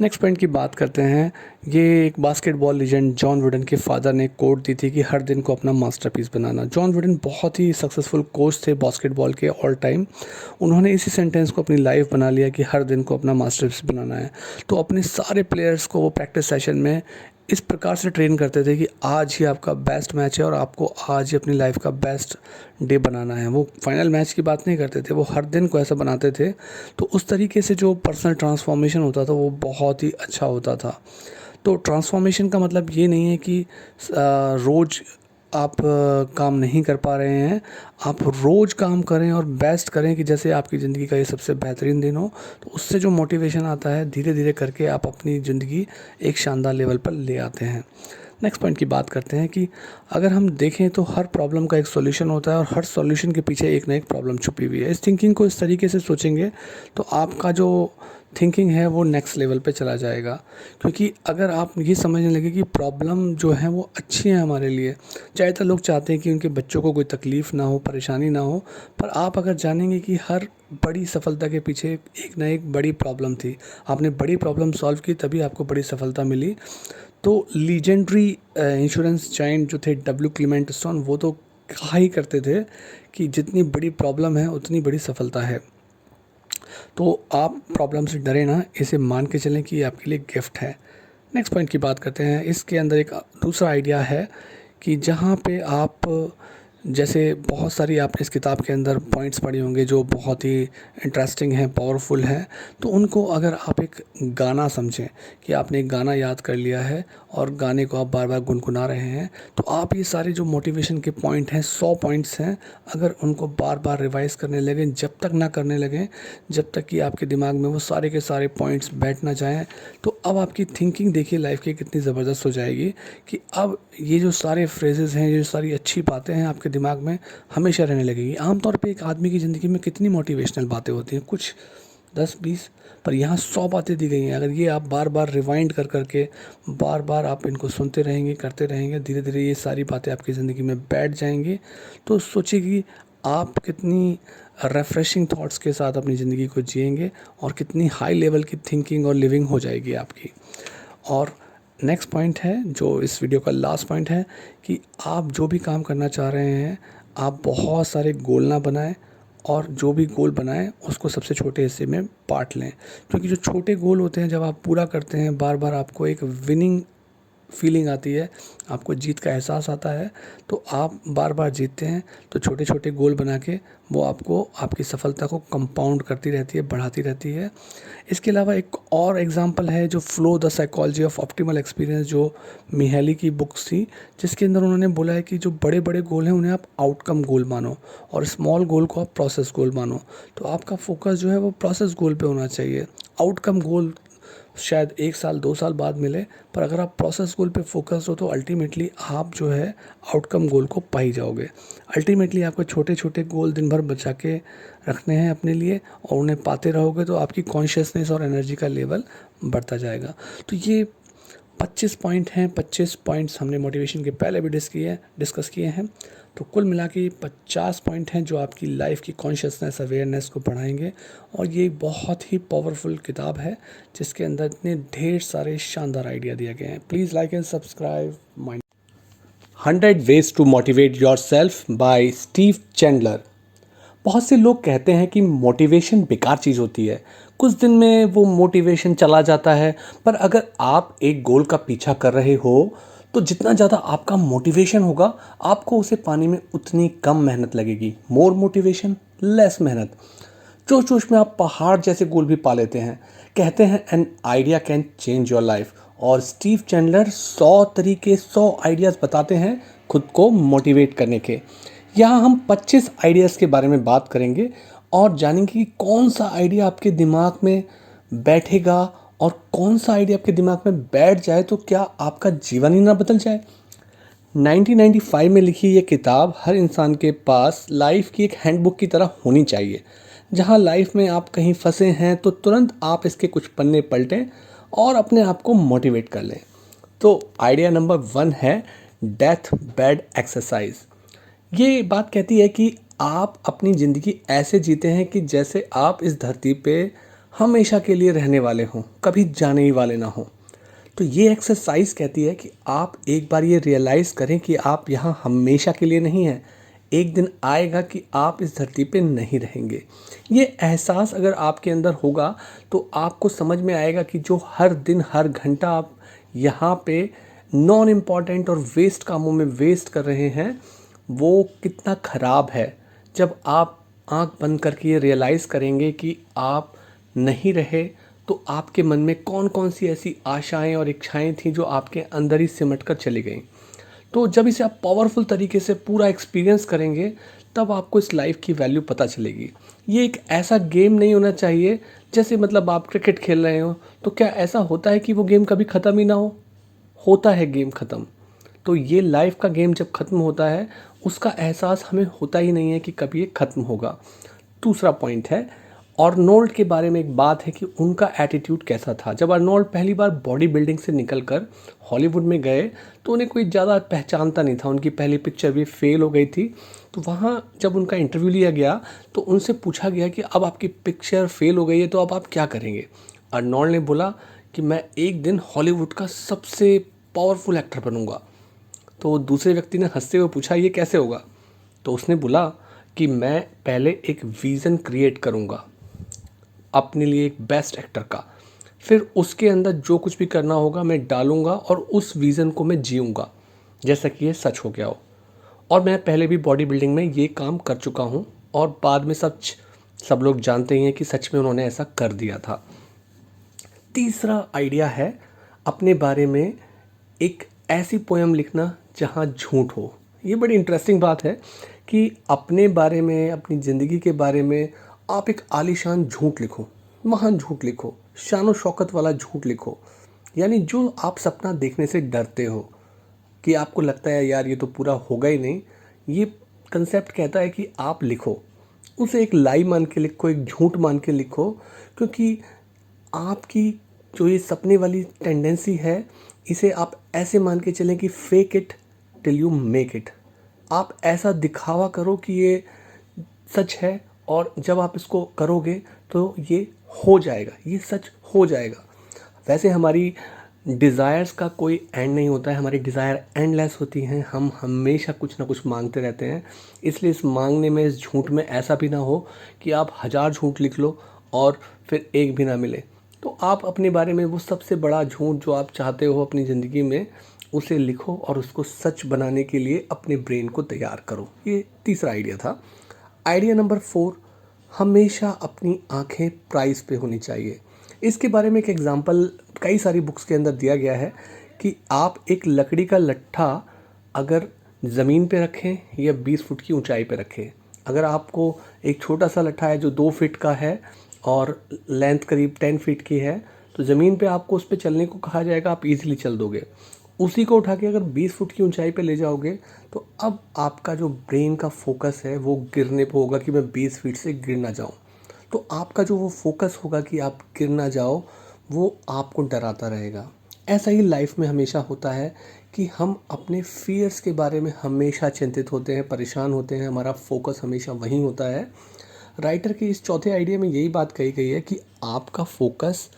नेक्स्ट पॉइंट की बात करते हैं। ये एक बास्केटबॉल लीजेंड जॉन वुडन के फादर ने एक कोट दी थी कि हर दिन को अपना मास्टरपीस बनाना। जॉन वुडन बहुत ही सक्सेसफुल कोच थे बास्केटबॉल के ऑल टाइम। उन्होंने इसी सेंटेंस को अपनी लाइफ बना लिया कि हर दिन को अपना मास्टरपीस बनाना है। तो अपने सारे प्लेयर्स को वो प्रैक्टिस सेशन में इस प्रकार से ट्रेन करते थे कि आज ही आपका बेस्ट मैच है और आपको आज ही अपनी लाइफ का बेस्ट डे बनाना है। वो फाइनल मैच की बात नहीं करते थे, वो हर दिन को ऐसा बनाते थे। तो उस तरीके से जो पर्सनल ट्रांसफॉर्मेशन होता था वो बहुत ही अच्छा होता था। तो ट्रांसफॉर्मेशन का मतलब ये नहीं है कि रोज़ आप काम नहीं कर पा रहे हैं, आप रोज़ काम करें और बेस्ट करें कि जैसे आपकी ज़िंदगी का ये सबसे बेहतरीन दिन हो। तो उससे जो मोटिवेशन आता है धीरे धीरे करके आप अपनी ज़िंदगी एक शानदार लेवल पर ले आते हैं। नेक्स्ट पॉइंट की बात करते हैं कि अगर हम देखें तो हर प्रॉब्लम का एक सॉल्यूशन होता है और हर सॉल्यूशन के पीछे एक ना एक प्रॉब्लम छुपी हुई है। इस थिंकिंग को इस तरीके से सोचेंगे तो आपका जो थिंकिंग है वो नेक्स्ट लेवल पे चला जाएगा। क्योंकि अगर आप ये समझने लगे कि प्रॉब्लम जो है वो अच्छी है हमारे लिए, ज़्यादातर लोग चाहते हैं कि उनके बच्चों को कोई तकलीफ़ ना हो, परेशानी ना हो, पर आप अगर जानेंगे कि हर बड़ी सफलता के पीछे एक ना एक बड़ी प्रॉब्लम थी, आपने बड़ी प्रॉब्लम सॉल्व की तभी आपको बड़ी सफलता मिली। तो लीजेंडरी इंश्योरेंस जायंट जो थे डब्ल्यू क्लीमेंट स्टोन, वो तो कहा ही करते थे कि जितनी बड़ी प्रॉब्लम है उतनी बड़ी सफलता है। तो आप प्रॉब्लम से डरे ना, इसे मान के चलें कि ये आपके लिए गिफ्ट है। नेक्स्ट पॉइंट की बात करते हैं। इसके अंदर एक दूसरा आइडिया है कि जहाँ पे आप जैसे बहुत सारी आपने इस किताब के अंदर पॉइंट्स पढ़े होंगे जो बहुत ही इंटरेस्टिंग हैं, पावरफुल हैं। तो उनको अगर आप एक गाना समझें कि आपने एक गाना याद कर लिया है और गाने को आप बार बार गुनगुना रहे हैं, तो आप ये सारे जो मोटिवेशन के पॉइंट हैं, 100 पॉइंट्स हैं, अगर उनको बार बार रिवाइज़ करने लगें, जब तक ना करने लगें जब तक कि आपके दिमाग में वो सारे के सारे पॉइंट्स बैठ ना जाएँ, तो अब आपकी थिंकिंग देखिए लाइफ की कितनी ज़बरदस्त हो जाएगी कि अब ये जो सारे फ्रेजेस हैं, ये जो सारी अच्छी बातें हैं आपके दिमाग में हमेशा रहने लगेगी। आमतौर पे एक आदमी की ज़िंदगी में कितनी मोटिवेशनल बातें होती हैं, कुछ 10-20, पर यहाँ 100 बातें दी गई हैं। अगर ये आप बार बार रिवाइंड कर करके बार बार आप इनको सुनते रहेंगे, करते रहेंगे, धीरे धीरे ये सारी बातें आपकी ज़िंदगी में बैठ जाएंगी। तो सोचिए कि आप कितनी रिफ्रेशिंग थॉट्स के साथ अपनी ज़िंदगी को जिएंगे और कितनी हाई लेवल की थिंकिंग और लिविंग हो जाएगी आपकी। और नेक्स्ट पॉइंट है जो इस वीडियो का लास्ट पॉइंट है कि आप जो भी काम करना चाह रहे हैं, आप बहुत सारे गोल ना बनाएं और जो भी गोल बनाएं उसको सबसे छोटे हिस्से में बांट लें। क्योंकि जो छोटे गोल होते हैं जब आप पूरा करते हैं, बार बार आपको एक विनिंग फीलिंग आती है, आपको जीत का एहसास आता है, तो आप बार बार जीतते हैं। तो छोटे छोटे गोल बना के वो आपको आपकी सफलता को कंपाउंड करती रहती है, बढ़ाती रहती है। इसके अलावा एक और एग्जांपल है जो flow the psychology of optimal experience, जो मिहाली की बुक्स थी, जिसके अंदर उन्होंने बोला है कि जो बड़े बड़े गोल हैं उन्हें आप आउटकम गोल मानो और स्मॉल गोल को आप प्रोसेस गोल मानो। तो आपका फोकस जो है वो प्रोसेस गोल पे होना चाहिए। आउटकम गोल शायद 1 साल 2 साल बाद मिले, पर अगर आप प्रोसेस गोल पे फोकस हो तो अल्टीमेटली आप जो है आउटकम गोल को पा ही जाओगे। अल्टीमेटली आपको छोटे छोटे गोल दिन भर बचा के रखने हैं अपने लिए और उन्हें पाते रहोगे तो आपकी कॉन्शियसनेस और एनर्जी का लेवल बढ़ता जाएगा। तो ये 25 पॉइंट हैं, 25 पॉइंट्स हमने मोटिवेशन के पहले भी डिस्कस किए हैं। तो कुल मिला के 50 पॉइंट हैं जो आपकी लाइफ की कॉन्शियसनेस अवेयरनेस को बढ़ाएंगे। और ये एक बहुत ही पावरफुल किताब है जिसके अंदर इतने ढेर सारे शानदार आइडिया दिए गए हैं। Please like and subscribe my 100 Ways to Motivate Yourself by Steve Chandler. बहुत से लोग कहते हैं कि मोटिवेशन बेकार चीज़ होती है, कुछ दिन में वो मोटिवेशन चला जाता है। पर अगर आप एक गोल का पीछा कर रहे हो तो तो जितना ज़्यादा आपका मोटिवेशन होगा, आपको उसे पाने में उतनी कम मेहनत लगेगी। मोर मोटिवेशन, लेस मेहनत। जोश-जोश में आप पहाड़ जैसे गोल भी पा लेते हैं। कहते हैं an idea can change your life, और स्टीव चैंडलर 100 तरीके, 100 आइडियाज़ बताते हैं खुद को मोटिवेट करने के। यहाँ हम 25 आइडियाज़ के बारे में बात करेंगे और जानेंगे कि कौन सा आइडिया आपके दिमाग में बैठेगा और कौन सा आइडिया आपके दिमाग में बैठ जाए तो क्या आपका जीवन ही ना बदल जाए। 1995 में लिखी ये किताब हर इंसान के पास लाइफ की एक हैंडबुक की तरह होनी चाहिए। जहाँ लाइफ में आप कहीं फंसे हैं तो तुरंत आप इसके कुछ पन्ने पलटें और अपने आप को मोटिवेट कर लें। तो आइडिया नंबर 1 है डेथ बेड एक्सरसाइज। ये बात कहती है कि आप अपनी ज़िंदगी ऐसे जीते हैं कि जैसे आप इस धरती पे हमेशा के लिए रहने वाले हों, कभी जाने ही वाले ना हों। तो ये एक्सरसाइज कहती है कि आप एक बार ये रियलाइज़ करें कि आप यहाँ हमेशा के लिए नहीं हैं। एक दिन आएगा कि आप इस धरती पे नहीं रहेंगे। ये एहसास अगर आपके अंदर होगा तो आपको समझ में आएगा कि जो हर दिन हर घंटा आप यहाँ पे नॉन इम्पॉर्टेंट और वेस्ट कामों में वेस्ट कर रहे हैं वो कितना ख़राब है। जब आप आंख बंद करके ये रियलाइज़ करेंगे कि आप नहीं रहे तो आपके मन में कौन कौन सी ऐसी आशाएं और इच्छाएं थी जो आपके अंदर ही सिमट कर चली गईं। तो जब इसे आप पावरफुल तरीके से पूरा एक्सपीरियंस करेंगे तब आपको इस लाइफ की वैल्यू पता चलेगी। ये एक ऐसा गेम नहीं होना चाहिए जैसे मतलब आप क्रिकेट खेल रहे हो तो क्या ऐसा होता है कि वो गेम कभी ख़त्म ही ना हो। होता है गेम ख़त्म। तो ये लाइफ का गेम जब ख़त्म होता है उसका एहसास हमें होता ही नहीं है कि कभी ये ख़त्म होगा। दूसरा पॉइंट है अर्नोल्ड के बारे में एक बात है कि उनका एटीट्यूड कैसा था। जब अर्नोल्ड पहली बार बॉडी बिल्डिंग से निकलकर हॉलीवुड में गए तो उन्हें कोई ज़्यादा पहचानता नहीं था। उनकी पहली पिक्चर भी फेल हो गई थी। तो वहाँ जब उनका इंटरव्यू लिया गया तो उनसे पूछा गया कि अब आपकी पिक्चर फेल हो गई है तो अब आप क्या करेंगे। अर्नोल्ड ने बोला कि मैं एक दिन हॉलीवुड का सबसे पावरफुल एक्टर बनूंगा। तो दूसरे व्यक्ति ने हंसते हुए पूछा ये कैसे होगा। तो उसने बोला कि मैं पहले एक विज़न क्रिएट करूंगा अपने लिए एक बेस्ट एक्टर का, फिर उसके अंदर जो कुछ भी करना होगा मैं डालूंगा और उस विज़न को मैं जीऊँगा जैसा कि ये सच हो गया हो। और मैं पहले भी बॉडी बिल्डिंग में ये काम कर चुका हूँ और बाद में सब लोग जानते ही हैं कि सच में उन्होंने ऐसा कर दिया था। तीसरा आइडिया है अपने बारे में एक ऐसी पोएम लिखना जहाँ झूठ हो। ये बड़ी इंटरेस्टिंग बात है कि अपने बारे में, अपनी ज़िंदगी के बारे में आप एक आलीशान झूठ लिखो, महान झूठ लिखो, शान शौकत वाला झूठ लिखो। यानी जो आप सपना देखने से डरते हो कि आपको लगता है यार ये तो पूरा होगा ही नहीं, ये कंसेप्ट कहता है कि आप लिखो, उसे एक लाई मान के लिखो, एक झूठ मान के लिखो। क्योंकि आपकी जो ये सपने वाली टेंडेंसी है इसे आप ऐसे मान के चलें कि fake it till you make it. आप ऐसा दिखावा करो कि ये सच है और जब आप इसको करोगे तो ये हो जाएगा, ये सच हो जाएगा। वैसे हमारी डिज़ायर्स का कोई एंड नहीं होता है, हमारी डिज़ायर एंडलेस होती हैं। हम हमेशा कुछ ना कुछ मांगते रहते हैं। इसलिए इस मांगने में, इस झूठ में ऐसा भी ना हो कि आप 1000 झूठ लिख लो और फिर एक भी ना मिले। तो आप अपने बारे में वो सबसे बड़ा झूठ जो आप चाहते हो अपनी ज़िंदगी में उसे लिखो और उसको सच बनाने के लिए अपने ब्रेन को तैयार करो। ये तीसरा आइडिया था। आइडिया नंबर 4, हमेशा अपनी आंखें प्राइस पे होनी चाहिए। इसके बारे में एक एग्जांपल कई सारी बुक्स के अंदर दिया गया है कि आप एक लकड़ी का लट्ठा अगर ज़मीन पे रखें या 20 फुट की ऊंचाई पे रखें, अगर आपको एक छोटा सा लट्ठा है जो 2 फीट का है और लेंथ करीब 10 फीट की है तो ज़मीन पे आपको उस पर चलने को कहा जाएगा, आप इजीली चल दोगे। उसी को उठा के अगर 20 फुट की ऊंचाई पे ले जाओगे तो अब आपका जो ब्रेन का फोकस है वो गिरने पे होगा कि मैं 20 फीट से गिर ना जाऊं। तो आपका जो वो फोकस होगा कि आप गिर ना जाओ वो आपको डराता रहेगा। ऐसा ही लाइफ में हमेशा होता है कि हम अपने फियर्स के बारे में हमेशा चिंतित होते हैं, परेशान होते हैं, हमारा फोकस हमेशा वहीं होता है। राइटर की इस चौथे आइडिया में यही बात कही गई है कि आपका फोकस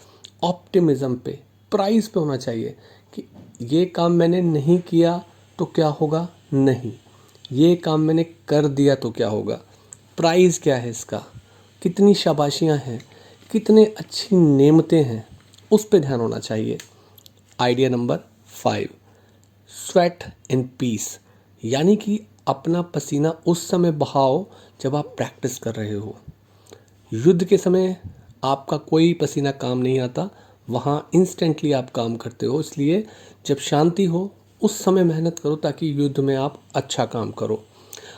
ऑप्टिमिज्म पे, प्राइस पे होना चाहिए कि ये काम मैंने नहीं किया तो क्या होगा, नहीं, ये काम मैंने कर दिया तो क्या होगा, प्राइस क्या है इसका, कितनी शाबाशियाँ हैं, कितने अच्छी नेमतें हैं, उस पे ध्यान होना चाहिए। Idea number 5, sweat in peace, यानी कि अपना पसीना उस समय बहाओ जब आप प्रैक्टिस कर रहे हो। युद्ध के समय आपका कोई पसीना काम नहीं आता, वहाँ इंस्टेंटली आप काम करते हो। इसलिए जब शांति हो उस समय मेहनत करो ताकि युद्ध में आप अच्छा काम करो।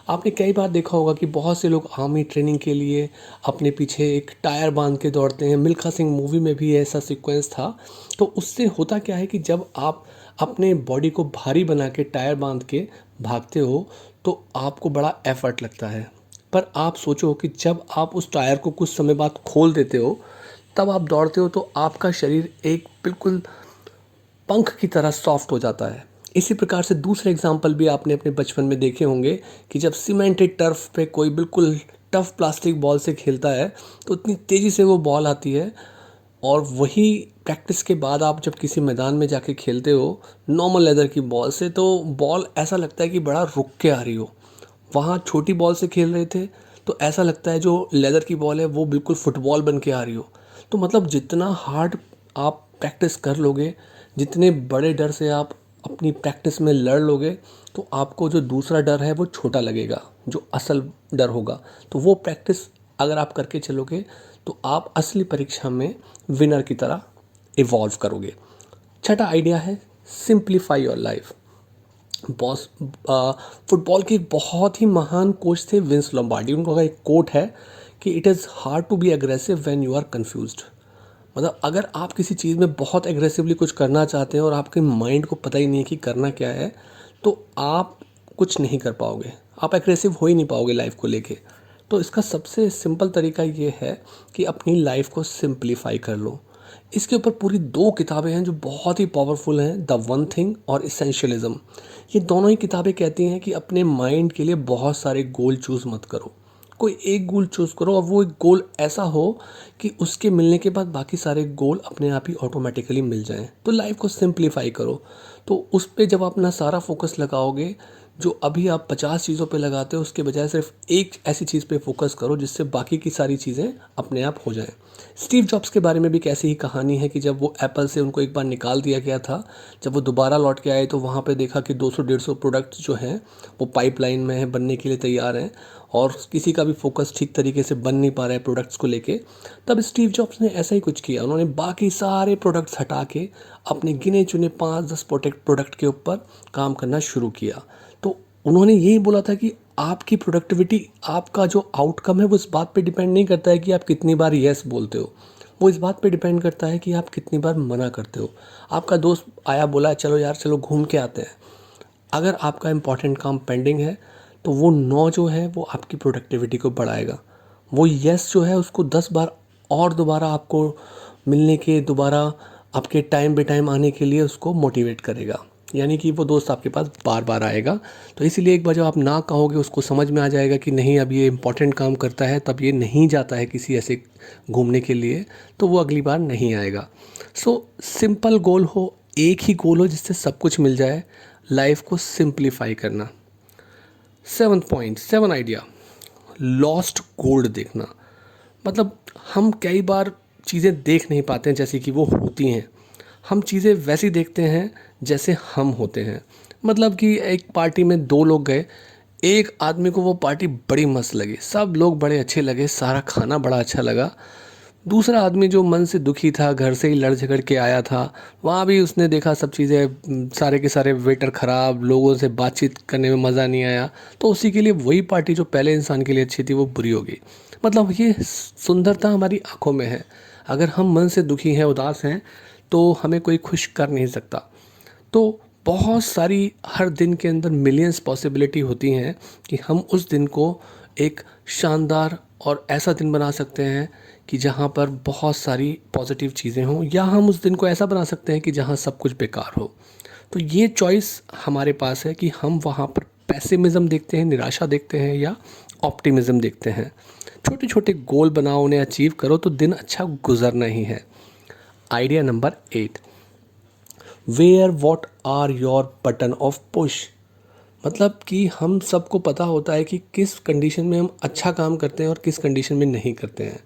आपने कई बार देखा होगा कि बहुत से लोग आर्मी ट्रेनिंग के लिए अपने पीछे एक टायर बांध के दौड़ते हैं। मिल्खा सिंह मूवी में भी ऐसा सीक्वेंस था। तो उससे होता क्या है कि जब आप अपने बॉडी को भारी बना के टायर बांध के भागते हो तो आपको बड़ा एफर्ट लगता है। पर आप सोचो कि जब आप उस टायर को कुछ समय बाद खोल देते हो, तब आप दौड़ते हो तो आपका शरीर एक बिल्कुल पंख की तरह सॉफ्ट हो जाता है। इसी प्रकार से दूसरे एग्जाम्पल भी आपने अपने बचपन में देखे होंगे कि जब सीमेंटेड टर्फ पे कोई बिल्कुल टफ प्लास्टिक बॉल से खेलता है तो इतनी तेज़ी से वो बॉल आती है, और वही प्रैक्टिस के बाद आप जब किसी मैदान में जाके खेलते हो नॉर्मल लेदर की बॉल से, तो बॉल ऐसा लगता है कि बड़ा रुक के आ रही हो। वहाँ छोटी बॉल से खेल रहे थे तो ऐसा लगता है जो लेदर की बॉल है वो बिल्कुल फुटबॉल बन के आ रही हो। तो मतलब जितना हार्ड आप प्रैक्टिस कर लोगे, जितने बड़े डर से आप अपनी प्रैक्टिस में लड़ लोगे, तो आपको जो दूसरा डर है वो छोटा लगेगा, जो असल डर होगा। तो वो प्रैक्टिस अगर आप करके चलोगे तो आप असली परीक्षा में विनर की तरह इवॉल्व करोगे। छठा आइडिया है simplify your life. Boss football के एक बहुत ही महान कोच थे विंस लोम्बार्डी। उनका एक कोट है कि it is hard to be aggressive when you are confused. मतलब अगर आप किसी चीज़ में बहुत एग्रेसिवली कुछ करना चाहते हैं और आपके माइंड को पता ही नहीं है कि करना क्या है, तो आप कुछ नहीं कर पाओगे, आप एग्रेसिव हो ही नहीं पाओगे लाइफ को लेके। तो इसका सबसे सिंपल तरीका ये है कि अपनी लाइफ को सिंप्लीफाई कर लो। इसके ऊपर पूरी दो किताबें हैं जो बहुत ही पावरफुल हैं, द वन थिंग और इसेंशियलिज्म। ये दोनों ही किताबें कहती हैं कि अपने माइंड के लिए बहुत सारे गोल चूज़ मत करो, कोई एक गोल चूज़ करो और वो एक गोल ऐसा हो कि उसके मिलने के बाद बाकी सारे गोल अपने आप ही ऑटोमेटिकली मिल जाएं। तो लाइफ को सिंप्लीफाई करो। तो उस पे जब अपना सारा फोकस लगाओगे, जो अभी आप 50 चीज़ों पे लगाते हो उसके बजाय सिर्फ एक ऐसी चीज़ पे फोकस करो जिससे बाकी की सारी चीज़ें अपने आप हो जाएं। स्टीव जॉब्स के बारे में भी एक ऐसी ही कहानी है कि जब वो एप्पल से उनको एक बार निकाल दिया गया था, जब वो दोबारा लौट के आए तो वहाँ पे देखा कि 200-150 प्रोडक्ट्स जो हैं वो पाइपलाइन में है, बनने के लिए तैयार हैं, और किसी का भी फोकस ठीक तरीके से बन नहीं पा रहा है प्रोडक्ट्स को लेके। तब स्टीव जॉब्स ने ऐसा ही कुछ किया, उन्होंने बाकी सारे प्रोडक्ट्स हटा के अपने गिने चुने 5-10 प्रोडक्ट के ऊपर काम करना शुरू किया। तो उन्होंने यही बोला था कि आपकी प्रोडक्टिविटी, आपका जो आउटकम है वो इस बात पे डिपेंड नहीं करता है कि आप कितनी बार येस बोलते हो, वो इस बात पे डिपेंड करता है कि आप कितनी बार मना करते हो। आपका दोस्त आया बोला चलो यार चलो घूम के आते हैं, अगर आपका इम्पॉर्टेंट काम पेंडिंग है तो वो नो जो है वो आपकी प्रोडक्टिविटी को बढ़ाएगा। वो यस जो है उसको 10 बार और दोबारा आपको मिलने के, दोबारा आपके टाइम बे टाइम आने के लिए उसको मोटिवेट करेगा। यानी कि वो दोस्त आपके पास बार बार आएगा। तो इसीलिए एक बार जब आप ना कहोगे उसको समझ में आ जाएगा कि नहीं अब ये इम्पॉर्टेंट काम करता है, तब ये नहीं जाता है किसी ऐसे घूमने के लिए, तो वो अगली बार नहीं आएगा। सो सिंपल गोल हो, एक ही गोल हो जिससे सब कुछ मिल जाए, लाइफ को सिंप्लीफाई करना। 7 आइडिया, लॉस्ट गोल्ड देखना। मतलब हम कई बार चीज़ें देख नहीं पाते हैं जैसे कि वो होती हैं, हम चीज़ें वैसी देखते हैं जैसे हम होते हैं। मतलब कि एक पार्टी में दो लोग गए, एक आदमी को वो पार्टी बड़ी मस्त लगी, सब लोग बड़े अच्छे लगे, सारा खाना बड़ा अच्छा लगा। दूसरा आदमी जो मन से दुखी था, घर से ही लड़ झगड़ के आया था, वहाँ भी उसने देखा सब चीज़ें, सारे के सारे वेटर ख़राब, लोगों से बातचीत करने में मज़ा नहीं आया, तो उसी के लिए वही पार्टी जो पहले इंसान के लिए अच्छी थी वो बुरी हो गई। मतलब ये सुंदरता हमारी आँखों में है। अगर हम मन से दुखी हैं, उदास हैं, तो हमें कोई खुश कर नहीं सकता। तो बहुत सारी हर दिन के अंदर मिलियंस पॉसिबिलिटी होती हैं कि हम उस दिन को एक शानदार और ऐसा दिन बना सकते हैं कि जहाँ पर बहुत सारी पॉजिटिव चीज़ें हों, या हम उस दिन को ऐसा बना सकते हैं कि जहाँ सब कुछ बेकार हो। तो ये चॉइस हमारे पास है कि हम वहाँ पर पेसिमिज़म देखते हैं, निराशा देखते हैं, या ऑप्टिमिज़म देखते हैं। छोटे छोटे गोल बनाओ, उन्हें अचीव करो तो दिन अच्छा गुजरना ही है। Idea number 8, where what are your button off push. मतलब कि हम सबको पता होता है कि किस कंडीशन में हम अच्छा काम करते हैं और किस कंडीशन में नहीं करते हैं।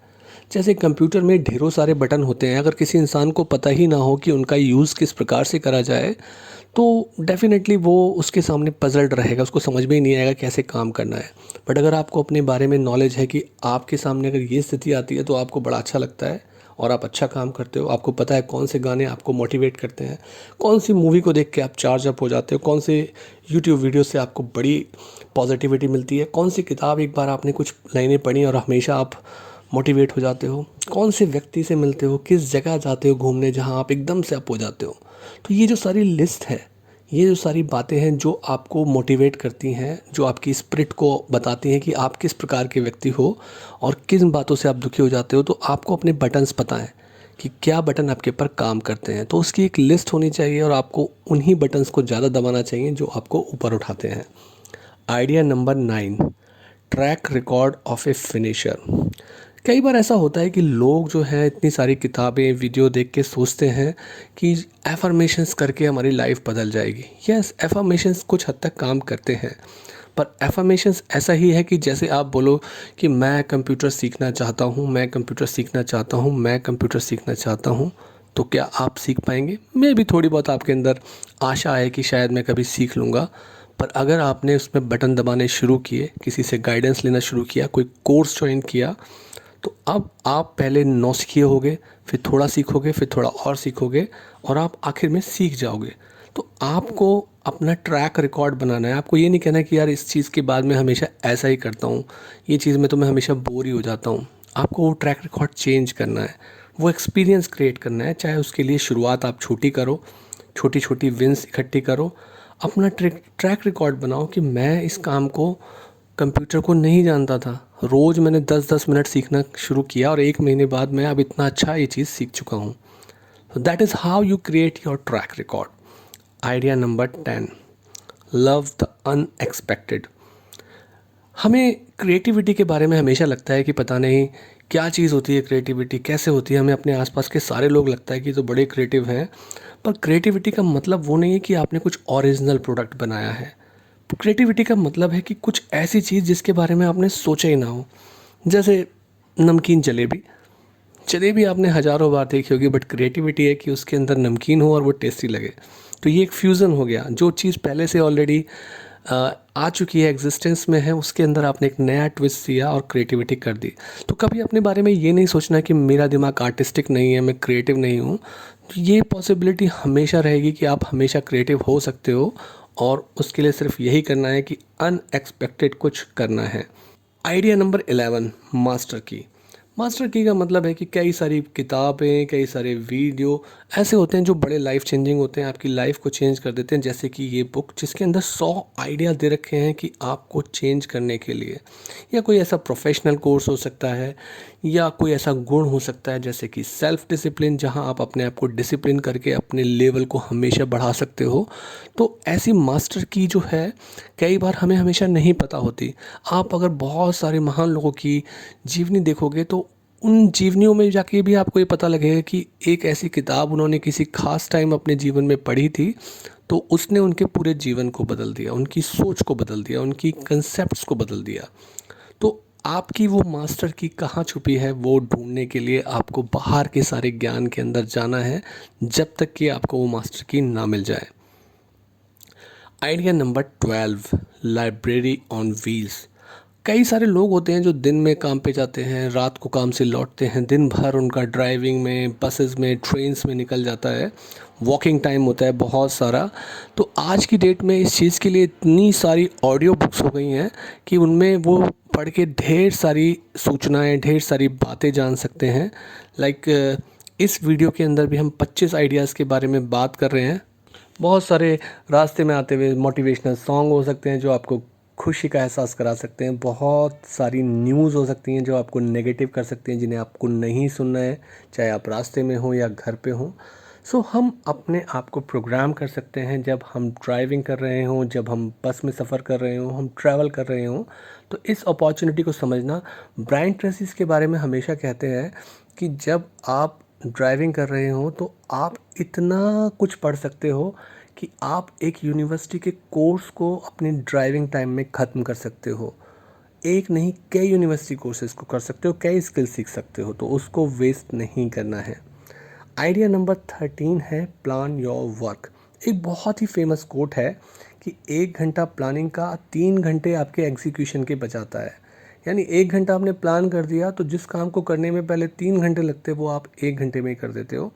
जैसे कंप्यूटर में ढेरों सारे बटन होते हैं, अगर किसी इंसान को पता ही ना हो कि उनका यूज़ किस प्रकार से करा जाए तो डेफ़िनेटली वो उसके सामने पज़ल्ड रहेगा, उसको समझ में ही नहीं आएगा कैसे काम करना है। बट अगर आपको अपने बारे में नॉलेज है कि आपके सामने अगर ये स्थिति आती है तो आपको बड़ा अच्छा लगता है और आप अच्छा काम करते हो। आपको पता है कौन से गाने आपको मोटिवेट करते हैं, कौन सी मूवी को देख के आप चार्ज अप हो जाते हो, कौन से यूट्यूब वीडियो से आपको बड़ी पॉजिटिविटी मिलती है, कौन सी किताब एक बार आपने कुछ लाइनें पढ़ी और हमेशा आप मोटिवेट हो जाते हो, कौन से व्यक्ति से मिलते हो, किस जगह जाते हो घूमने जहाँ आप एकदम से अप हो जाते हो। तो ये जो सारी लिस्ट है, ये जो सारी बातें हैं जो आपको मोटिवेट करती हैं, जो आपकी स्पिरिट को बताती हैं कि आप किस प्रकार के व्यक्ति हो और किन बातों से आप दुखी हो जाते हो। तो आपको अपने बटन्स पता है कि क्या बटन आपके ऊपर काम करते हैं, तो उसकी एक लिस्ट होनी चाहिए और आपको उन्हीं बटन्स को ज़्यादा दबाना चाहिए जो आपको ऊपर उठाते हैं। Idea number 9, track record of A finisher. कई बार ऐसा होता है कि लोग जो हैं इतनी सारी किताबें वीडियो देख के सोचते हैं कि एफर्मेशंस करके हमारी लाइफ बदल जाएगी। यस, एफर्मेशंस कुछ हद तक काम करते हैं, पर एफर्मेशंस ऐसा ही है कि जैसे आप बोलो कि मैं कंप्यूटर सीखना चाहता हूँ, मैं कंप्यूटर सीखना चाहता हूँ, मैं कंप्यूटर सीखना चाहता हूँ, तो क्या आप सीख पाएंगे? मैं भी थोड़ी बहुत आपके अंदर आशा है कि शायद मैं कभी सीख लूँगा, पर अगर आपने उसमें बटन दबाने शुरू किए, किसी से गाइडेंस लेना शुरू किया, कोई कोर्स ज्वाइन किया, तो अब आप पहले नौसिखिए होगे, फिर थोड़ा सीखोगे, फिर थोड़ा और सीखोगे और आप आखिर में सीख जाओगे। तो आपको अपना ट्रैक रिकॉर्ड बनाना है। आपको ये नहीं कहना कि यार इस चीज़ के बाद मैं हमेशा ऐसा ही करता हूँ, ये चीज़ में तो मैं हमेशा बोर ही हो जाता हूँ। आपको वो ट्रैक रिकॉर्ड चेंज करना है, वो एक्सपीरियंस क्रिएट करना है। चाहे उसके लिए शुरुआत आप छोटी करो, छोटी छोटी विंस इकट्ठी करो, अपना ट्रैक रिकॉर्ड बनाओ कि मैं इस काम को, कंप्यूटर को नहीं जानता था, रोज़ मैंने 10-10 मिनट सीखना शुरू किया और 1 महीने बाद मैं अब इतना अच्छा ये चीज़ सीख चुका हूँ। So that is how you create your track record. Idea number 10, love the unexpected. हमें क्रिएटिविटी के बारे में हमेशा लगता है कि पता नहीं क्या चीज़ होती है क्रिएटिविटी, कैसे होती है। हमें अपने आसपास के सारे लोग लगता है कि तो बड़े क्रिएटिव हैं, पर क्रिएटिविटी का मतलब वो नहीं है कि आपने कुछ ओरिजिनल प्रोडक्ट बनाया है। क्रिएटिविटी का मतलब है कि कुछ ऐसी चीज़ जिसके बारे में आपने सोचा ही ना हो। जैसे नमकीन जलेबी, जलेबी आपने हज़ारों बार देखी होगी, बट क्रिएटिविटी है कि उसके अंदर नमकीन हो और वो टेस्टी लगे। तो ये एक फ्यूज़न हो गया, जो चीज़ पहले से ऑलरेडी आ चुकी है, एग्जिस्टेंस में है, उसके अंदर आपने एक नया ट्विस्ट दिया और क्रिएटिविटी कर दी। तो कभी अपने बारे में ये नहीं सोचना कि मेरा दिमाग आर्टिस्टिक नहीं है, मैं क्रिएटिव नहीं हूँ। तो ये पॉसिबिलिटी हमेशा रहेगी कि आप हमेशा क्रिएटिव हो सकते हो और उसके लिए सिर्फ यही करना है कि अनएक्सपेक्टेड कुछ करना है। आइडिया नंबर 11, मास्टर की। मास्टर की का मतलब है कि कई सारी किताबें, कई सारे वीडियो ऐसे होते हैं जो बड़े लाइफ चेंजिंग होते हैं, आपकी लाइफ को चेंज कर देते हैं। जैसे कि ये बुक जिसके अंदर 100 आइडिया दे रखे हैं कि आपको चेंज करने के लिए, या कोई ऐसा प्रोफेशनल कोर्स हो सकता है, या कोई ऐसा गुण हो सकता है जैसे कि सेल्फ डिसिप्लिन, जहां आप अपने आप को डिसिप्लिन करके अपने लेवल को हमेशा बढ़ा सकते हो। तो ऐसी मास्टर की जो है कई बार हमें हमेशा नहीं पता होती। आप अगर बहुत सारे महान लोगों की जीवनी देखोगे तो उन जीवनियों में जाके भी आपको ये पता लगेगा कि एक ऐसी किताब उन्होंने किसी खास टाइम अपने जीवन में पढ़ी थी, तो उसने उनके पूरे जीवन को बदल दिया, उनकी सोच को बदल दिया, उनकी कंसेप्ट्स को बदल दिया। तो आपकी वो मास्टर की कहाँ छुपी है, वो ढूंढने के लिए आपको बाहर के सारे ज्ञान के अंदर जाना है, जब तक कि आपको वो मास्टर की ना मिल जाए। Idea number 12, library on wheels. कई सारे लोग होते हैं जो दिन में काम पे जाते हैं, रात को काम से लौटते हैं, दिन भर उनका ड्राइविंग में, बसेस में, ट्रेन्स में निकल जाता है, वॉकिंग टाइम होता है बहुत सारा। तो आज की डेट में इस चीज़ के लिए इतनी सारी ऑडियो बुक्स हो गई हैं कि उनमें वो पढ़ के ढेर सारी सूचनाएं, ढेर सारी बातें जान सकते हैं। लाइक इस वीडियो के अंदर भी हम 25 आइडियाज़ के बारे में बात कर रहे हैं। बहुत सारे रास्ते में आते हुए मोटिवेशनल सॉन्ग हो सकते हैं जो आपको खुशी का एहसास करा सकते हैं। बहुत सारी न्यूज़ हो सकती हैं जो आपको नेगेटिव कर सकती हैं, जिन्हें आपको नहीं सुनना है, चाहे आप रास्ते में हो या घर पे हो। सो हम अपने आप को प्रोग्राम कर सकते हैं, जब हम ड्राइविंग कर रहे हों, जब हम बस में सफ़र कर रहे हों, हम ट्रैवल कर रहे हों, तो इस अपॉर्चुनिटी को समझना। ब्रायन ट्रेसी इसके बारे में हमेशा कहते हैं कि जब आप ड्राइविंग कर रहे हो तो आप इतना कुछ पढ़ सकते हो कि आप एक यूनिवर्सिटी के कोर्स को अपने ड्राइविंग टाइम में ख़त्म कर सकते हो। एक नहीं कई यूनिवर्सिटी कोर्सेज को कर सकते हो, कई स्किल सीख सकते हो, तो उसको वेस्ट नहीं करना है। आइडिया नंबर 13 है प्लान योर वर्क। एक बहुत ही फेमस कोट है कि 1 घंटा प्लानिंग का 3 घंटे आपके एग्जीक्यूशन के बचाता है। यानी 1 घंटा आपने प्लान कर दिया तो जिस काम को करने में पहले 3 घंटे लगते वो आप 1 घंटे में ही कर देते हो,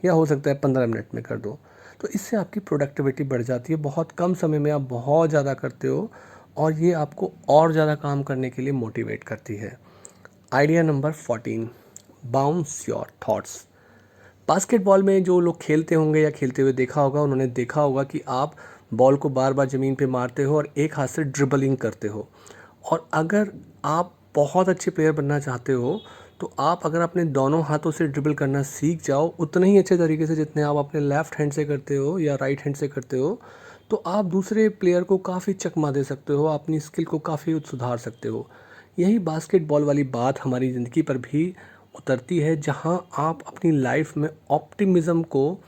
या हो सकता है 15 मिनट में कर दो। तो इससे आपकी प्रोडक्टिविटी बढ़ जाती है, बहुत कम समय में आप बहुत ज़्यादा करते हो और ये आपको और ज़्यादा काम करने के लिए मोटिवेट करती है। Idea number 14, bounce your thoughts. Basketball में जो लोग खेलते होंगे या खेलते हुए देखा होगा, उन्होंने देखा होगा कि आप बॉल को बार बार ज़मीन पे मारते हो और एक हाथ से ड्रिबलिंग करते हो। और अगर आप बहुत अच्छे प्लेयर बनना चाहते हो तो आप अगर अपने दोनों हाथों से ड्रिबल करना सीख जाओ उतने ही अच्छे तरीके से जितने आप अपने लेफ़्ट हैंड से करते हो या राइट हैंड से करते हो, तो आप दूसरे प्लेयर को काफ़ी चकमा दे सकते हो, अपनी स्किल को काफ़ी सुधार सकते हो। यही बास्केटबॉल वाली बात हमारी ज़िंदगी पर भी उतरती है, जहाँ आप अपनी लाइफ में ऑप्टिमिज़्म को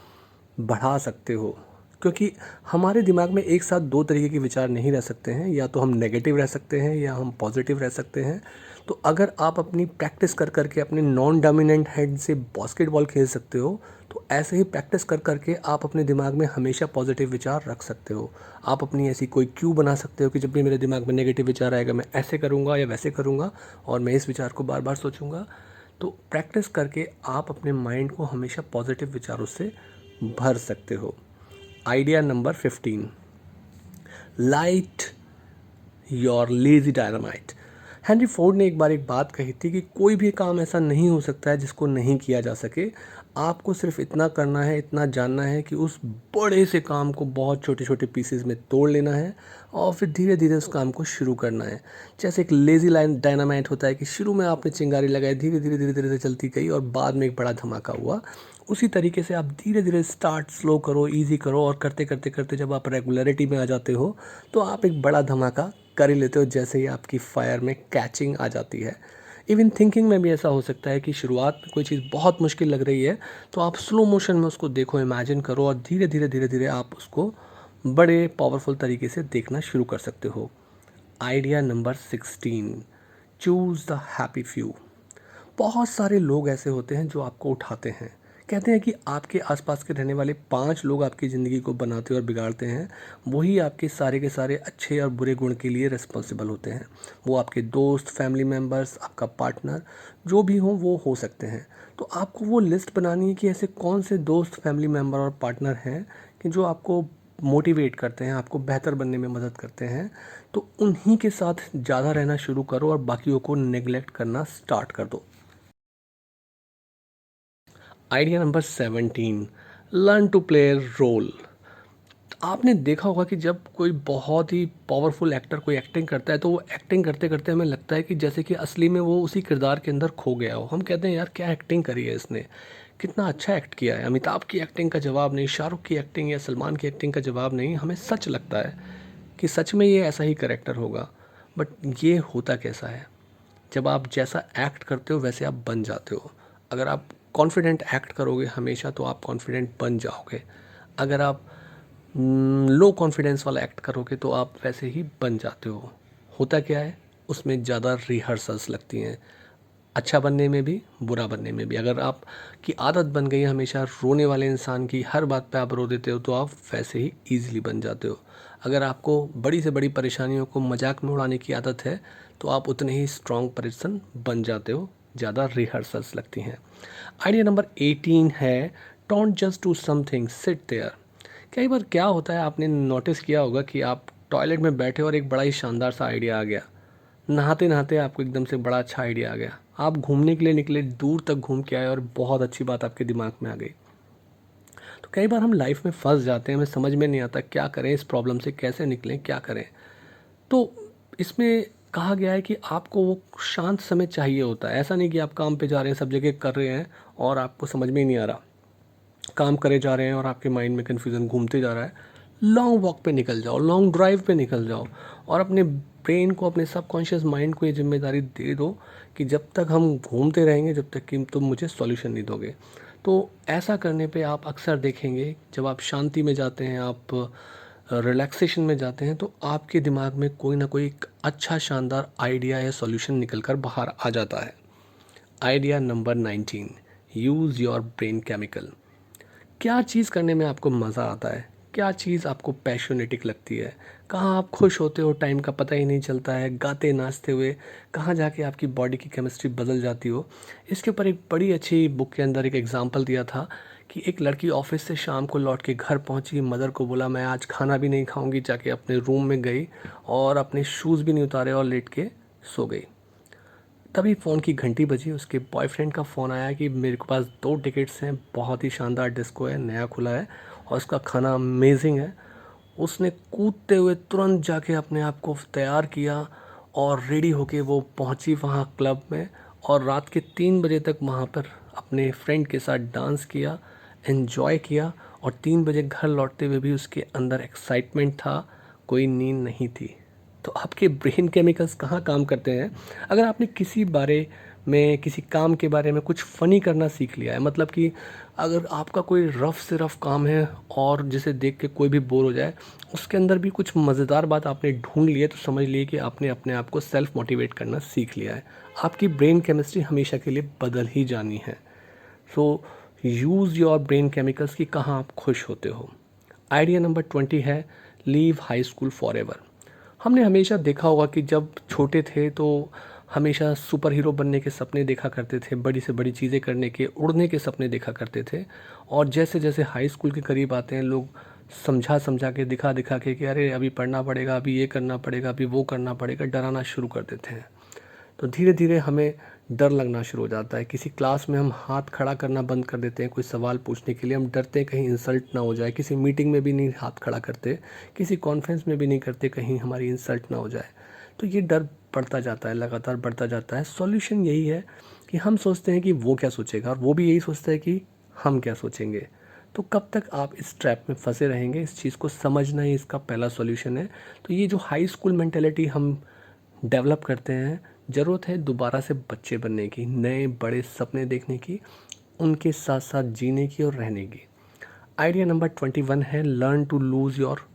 बढ़ा सकते हो। क्योंकि हमारे दिमाग में एक साथ दो तरीके के विचार नहीं रह सकते हैं, या तो हम नेगेटिव रह सकते हैं या हम पॉजिटिव रह सकते हैं। तो अगर आप अपनी प्रैक्टिस कर करके अपने नॉन डोमिनेंट हैंड से बास्केटबॉल खेल सकते हो, तो ऐसे ही प्रैक्टिस कर करके आप अपने दिमाग में हमेशा पॉजिटिव विचार रख सकते हो। आप अपनी ऐसी कोई क्यू बना सकते हो कि जब भी मेरे दिमाग में नेगेटिव विचार आएगा मैं ऐसे करूँगा या वैसे करूँगा, और मैं इस विचार को बार बार सोचूंगा। तो प्रैक्टिस करके आप अपने माइंड को हमेशा पॉजिटिव विचारों से भर सकते हो। Idea number 15, light your lazy dynamite. Henry Ford ने एक बार एक बात कही थी कि कोई भी काम ऐसा नहीं हो सकता है जिसको नहीं किया जा सके। आपको सिर्फ इतना करना है, इतना जानना है कि उस बड़े से काम को बहुत छोटे छोटे पीसेस में तोड़ लेना है और फिर धीरे धीरे उस काम को शुरू करना है। जैसे एक लेज़ी लाइन डायनामाइट होता है कि शुरू में आपने चिंगारी लगाई, धीरे धीरे धीरे धीरे चलती गई और बाद में एक बड़ा धमाका हुआ। उसी तरीके से आप धीरे धीरे स्टार्ट स्लो करो, इजी करो, और करते करते करते जब आप रेगुलरिटी में आ जाते हो तो आप एक बड़ा धमाका कर ही लेते हो, जैसे ही आपकी फायर में कैचिंग आ जाती है। इवन थिंकिंग में भी ऐसा हो सकता है कि शुरुआत में कोई चीज़ बहुत मुश्किल लग रही है तो आप स्लो मोशन में उसको देखो, इमेजिन करो, और धीरे धीरे आप उसको बड़े पावरफुल तरीके से देखना शुरू कर सकते हो। Idea number 16, choose the happy few. बहुत सारे लोग ऐसे होते हैं जो आपको उठाते हैं। कहते हैं कि आपके आसपास के रहने वाले 5 लोग आपकी ज़िंदगी को बनाते और बिगाड़ते हैं, वही आपके सारे के सारे अच्छे और बुरे गुण के लिए रिस्पॉन्सिबल होते हैं। वो आपके दोस्त, फैमिली मेम्बर्स, आपका पार्टनर, जो भी हो वो हो सकते हैं। तो आपको वो लिस्ट बनानी है कि ऐसे कौन से दोस्त, फैमिली मेम्बर और पार्टनर हैं कि जो आपको मोटिवेट करते हैं, आपको बेहतर बनने में मदद करते हैं। तो उन्हीं के साथ ज़्यादा रहना शुरू करो और बाकियों को नेग्लेक्ट करना स्टार्ट कर दो। Idea number 17, learn to play role. आपने देखा होगा कि जब कोई बहुत ही पावरफुल एक्टर कोई एक्टिंग करता है तो वो एक्टिंग करते करते हमें लगता है कि जैसे कि असली में वो उसी किरदार के अंदर खो गया हो। हम कहते हैं यार क्या एक्टिंग करी है इसने, कितना अच्छा एक्ट किया है। अमिताभ की एक्टिंग का जवाब नहीं, शाहरुख की एक्टिंग या सलमान की एक्टिंग का जवाब नहीं। हमें सच लगता है कि सच में ये ऐसा ही करेक्टर होगा। बट ये होता कैसा है, जब आप जैसा एक्ट करते हो वैसे आप बन जाते हो। अगर आप कॉन्फिडेंट एक्ट करोगे हमेशा तो आप कॉन्फिडेंट बन जाओगे। अगर आप लो कॉन्फिडेंस वाला एक्ट करोगे तो आप वैसे ही बन जाते हो। होता क्या है, उसमें ज़्यादा रिहर्सल्स लगती हैं, अच्छा बनने में भी, बुरा बनने में भी। अगर आप की आदत बन गई है हमेशा रोने वाले इंसान की, हर बात पे आप रो देते हो, तो आप वैसे ही ईजिली बन जाते हो। अगर आपको बड़ी से बड़ी परेशानियों को मजाक में उड़ाने की आदत है तो आप उतने ही स्ट्रॉन्ग पर्सन बन जाते हो, ज़्यादा रिहर्सल्स लगती हैं। आइडिया नंबर 18 है don't just do something, sit there. कई बार क्या होता है, आपने नोटिस किया होगा कि आप टॉयलेट में बैठे और एक बड़ा ही शानदार सा आइडिया आ गया, नहाते नहाते आपको एकदम से बड़ा अच्छा आइडिया आ गया, आप घूमने के लिए निकले, दूर तक घूम के आए और बहुत अच्छी बात आपके दिमाग में आ गई। तो कई बार हम लाइफ में फंस जाते हैं, हमें समझ में नहीं आता क्या करें, इस प्रॉब्लम से कैसे निकलें, क्या करें। तो इसमें कहा गया है कि आपको वो शांत समय चाहिए होता है। ऐसा नहीं कि आप काम पे जा रहे हैं, सब जगह कर रहे हैं और आपको समझ में ही नहीं आ रहा, काम करे जा रहे हैं और आपके माइंड में कन्फ्यूज़न घूमते जा रहा है। लॉन्ग वॉक पे निकल जाओ, लॉन्ग ड्राइव पे निकल जाओ और अपने ब्रेन को, अपने सबकॉन्शियस माइंड को ये जिम्मेदारी दे दो कि जब तक हम घूमते रहेंगे, जब तक कि तुम मुझे सॉल्यूशन नहीं दोगे। तो ऐसा करने पे आप अक्सर देखेंगे जब आप शांति में जाते हैं, आप रिलैक्सेशन में जाते हैं तो आपके दिमाग में कोई ना कोई एक अच्छा शानदार आइडिया या सॉल्यूशन निकल कर बाहर आ जाता है। Idea number 19, use your brain chemical. क्या चीज़ करने में आपको मज़ा आता है? क्या चीज़ आपको पैशनेटिक लगती है? कहाँ आप खुश होते हो, टाइम का पता ही नहीं चलता है, गाते नाचते हुए कहाँ जाके आपकी बॉडी की केमिस्ट्री बदल जाती हो। इसके ऊपर एक बड़ी अच्छी बुक के अंदर एक एग्जांपल दिया था कि एक लड़की ऑफिस से शाम को लौट के घर पहुंची, मदर को बोला मैं आज खाना भी नहीं खाऊंगी, जाके अपने रूम में गई और अपने शूज़ भी नहीं उतारे और लेट के सो गई। तभी फ़ोन की घंटी बजी, उसके बॉयफ्रेंड का फ़ोन आया कि मेरे के पास 2 टिकट्स हैं, बहुत ही शानदार डिस्को है, नया खुला है और उसका खाना अमेजिंग है। उसने कूदते हुए तुरंत जाके अपने आप को तैयार किया और रेडी होके वो पहुंची वहाँ क्लब में और रात के 3 बजे तक वहाँ पर अपने फ्रेंड के साथ डांस किया, एन्जॉय किया और 3 बजे घर लौटते हुए भी उसके अंदर एक्साइटमेंट था, कोई नींद नहीं थी। तो आपके ब्रेन केमिकल्स कहाँ काम करते हैं? अगर आपने किसी बारे में, किसी काम के बारे में कुछ फ़नी करना सीख लिया है, मतलब कि अगर आपका कोई रफ़ से रफ़ काम है और जिसे देख के कोई भी बोर हो जाए, उसके अंदर भी कुछ मज़ेदार बात आपने ढूँढ ली है, तो समझ लिए कि आपने अपने आप को सेल्फ मोटिवेट करना सीख लिया है। आपकी ब्रेन केमिस्ट्री हमेशा के लिए बदल ही जानी है। So use your brain chemicals कि कहाँ आप खुश होते हो। आइडिया नंबर 20 है, लीव हाई स्कूल फॉरएवर। हमने हमेशा देखा होगा कि जब छोटे थे तो हमेशा सुपर हीरो बनने के सपने देखा करते थे, बड़ी से बड़ी चीज़ें करने के, उड़ने के सपने देखा करते थे। और जैसे जैसे हाई स्कूल के करीब आते हैं, लोग समझा समझा के, दिखा दिखा के कि अरे अभी पढ़ना पड़ेगा, अभी ये करना पड़ेगा, अभी वो करना पड़ेगा, डराना शुरू कर देते हैं। तो धीरे धीरे हमें डर लगना शुरू हो जाता है। किसी क्लास में हम हाथ खड़ा करना बंद कर देते हैं, कोई सवाल पूछने के लिए हम डरते हैं कहीं इंसल्ट ना हो जाए। किसी मीटिंग में भी नहीं हाथ खड़ा करते, किसी कॉन्फ्रेंस में भी नहीं करते, कहीं हमारी इंसल्ट ना हो जाए। तो ये डर बढ़ता जाता है, लगातार बढ़ता जाता है। सॉल्यूशन यही है कि हम सोचते हैं कि वो क्या सोचेगा और वो भी यही सोचता है कि हम क्या सोचेंगे। तो कब तक आप इस ट्रैप में फंसे रहेंगे? इस चीज़ को समझना ही इसका पहला सॉल्यूशन है। तो ये जो हाई स्कूल मेंटेलिटी हम डेवलप करते हैं, ज़रूरत है दोबारा से बच्चे बनने की, नए बड़े सपने देखने की, उनके साथ साथ जीने की और रहने की। आइडिया नंबर 21 है, learn to lose your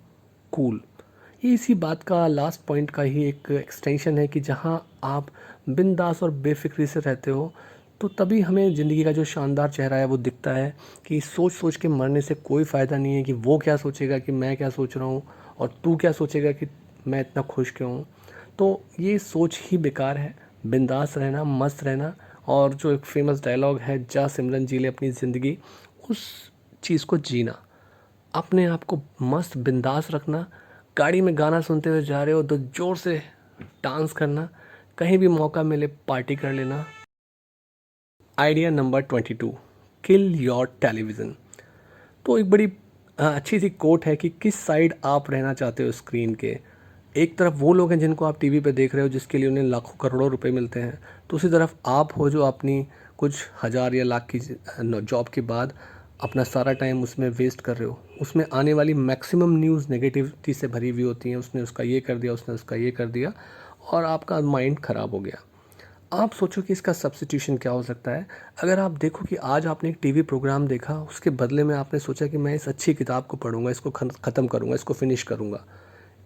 cool. ये इसी बात का लास्ट पॉइंट का ही एक एक्सटेंशन है कि जहाँ आप बिंदास और बेफिक्री से रहते हो, तो तभी हमें ज़िंदगी का जो शानदार चेहरा है वो दिखता है कि सोच सोच के मरने से कोई फ़ायदा नहीं है कि वो क्या सोचेगा कि मैं क्या सोच रहा हूँ और तू क्या सोचेगा कि मैं इतना खुश क्यों हूँ। तो ये सोच ही बेकार है। बिंदास रहना, मस्त रहना और जो एक फेमस डायलॉग है, जा सिमरन जी ले अपनी ज़िंदगी, उस चीज़ को जीना। अपने आप को मस्त बिंदास रखना। गाड़ी में गाना सुनते हुए जा रहे हो तो ज़ोर से डांस करना, कहीं भी मौका मिले पार्टी कर लेना। Idea number 22, kill your television. तो एक बड़ी अच्छी सी कोट है कि किस साइड आप रहना चाहते हो स्क्रीन के। एक तरफ वो लोग हैं जिनको आप टीवी पे देख रहे हो, जिसके लिए उन्हें लाखों करोड़ों रुपए मिलते हैं। दूसरी तरफ आप हो जो अपनी कुछ हज़ार या लाख की जॉब के बाद अपना सारा टाइम उसमें वेस्ट कर रहे हो। उसमें आने वाली मैक्सिमम न्यूज़ नेगेटिविटी से भरी हुई होती हैं, उसने उसका ये कर दिया, उसने उसका ये कर दिया और आपका माइंड ख़राब हो गया। आप सोचो कि इसका सब्स्टिट्यूशन क्या हो सकता है। अगर आप देखो कि आज आपने एक टीवी प्रोग्राम देखा, उसके बदले में आपने सोचा कि मैं इस अच्छी किताब को पढ़ूंगा, इसको ख़त्म करूंगा, इसको फिनिश करूंगा।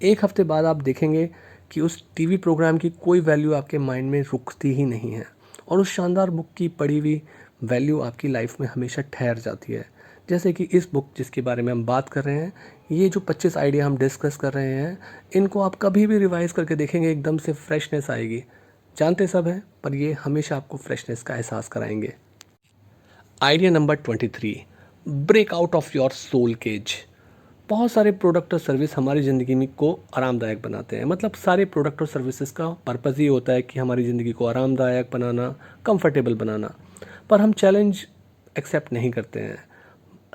एक हफ्ते बाद आप देखेंगे कि उस टीवी प्रोग्राम की कोई वैल्यू आपके माइंड में रुकती ही नहीं है और उस शानदार बुक की पढ़ी हुई वैल्यू आपकी लाइफ में हमेशा ठहर जाती है। जैसे कि इस बुक जिसके बारे में हम बात कर रहे हैं, ये जो 25 आइडिया हम डिस्कस कर रहे हैं, इनको आप कभी भी रिवाइज़ करके देखेंगे, एकदम से फ्रेशनेस आएगी। जानते सब हैं पर ये हमेशा आपको फ्रेशनेस का एहसास कराएंगे। Idea number 23, break out of your soul cage. बहुत सारे प्रोडक्ट और सर्विस हमारी ज़िंदगी में को आरामदायक बनाते हैं। मतलब सारे प्रोडक्ट और सर्विसेज का पर्पज़ ये होता है कि हमारी ज़िंदगी को आरामदायक बनाना, कंफर्टेबल बनाना। पर हम चैलेंज एक्सेप्ट नहीं करते हैं।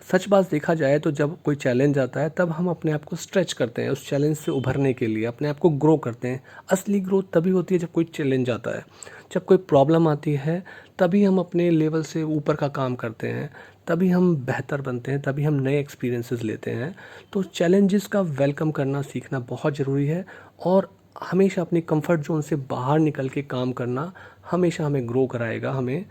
सच बात देखा जाए तो जब कोई चैलेंज आता है तब हम अपने आप को स्ट्रेच करते हैं, उस चैलेंज से उभरने के लिए अपने आप को ग्रो करते हैं। असली ग्रोथ तभी होती है जब कोई चैलेंज आता है, जब कोई प्रॉब्लम आती है, तभी हम अपने लेवल से ऊपर का काम करते हैं, तभी हम बेहतर बनते हैं, तभी हम नए एक्सपीरियंसेस लेते हैं। तो चैलेंजेस का वेलकम करना सीखना बहुत ज़रूरी है और हमेशा अपनी कंफर्ट जोन से बाहर निकल के काम करना हमेशा हमें ग्रो कराएगा, हमें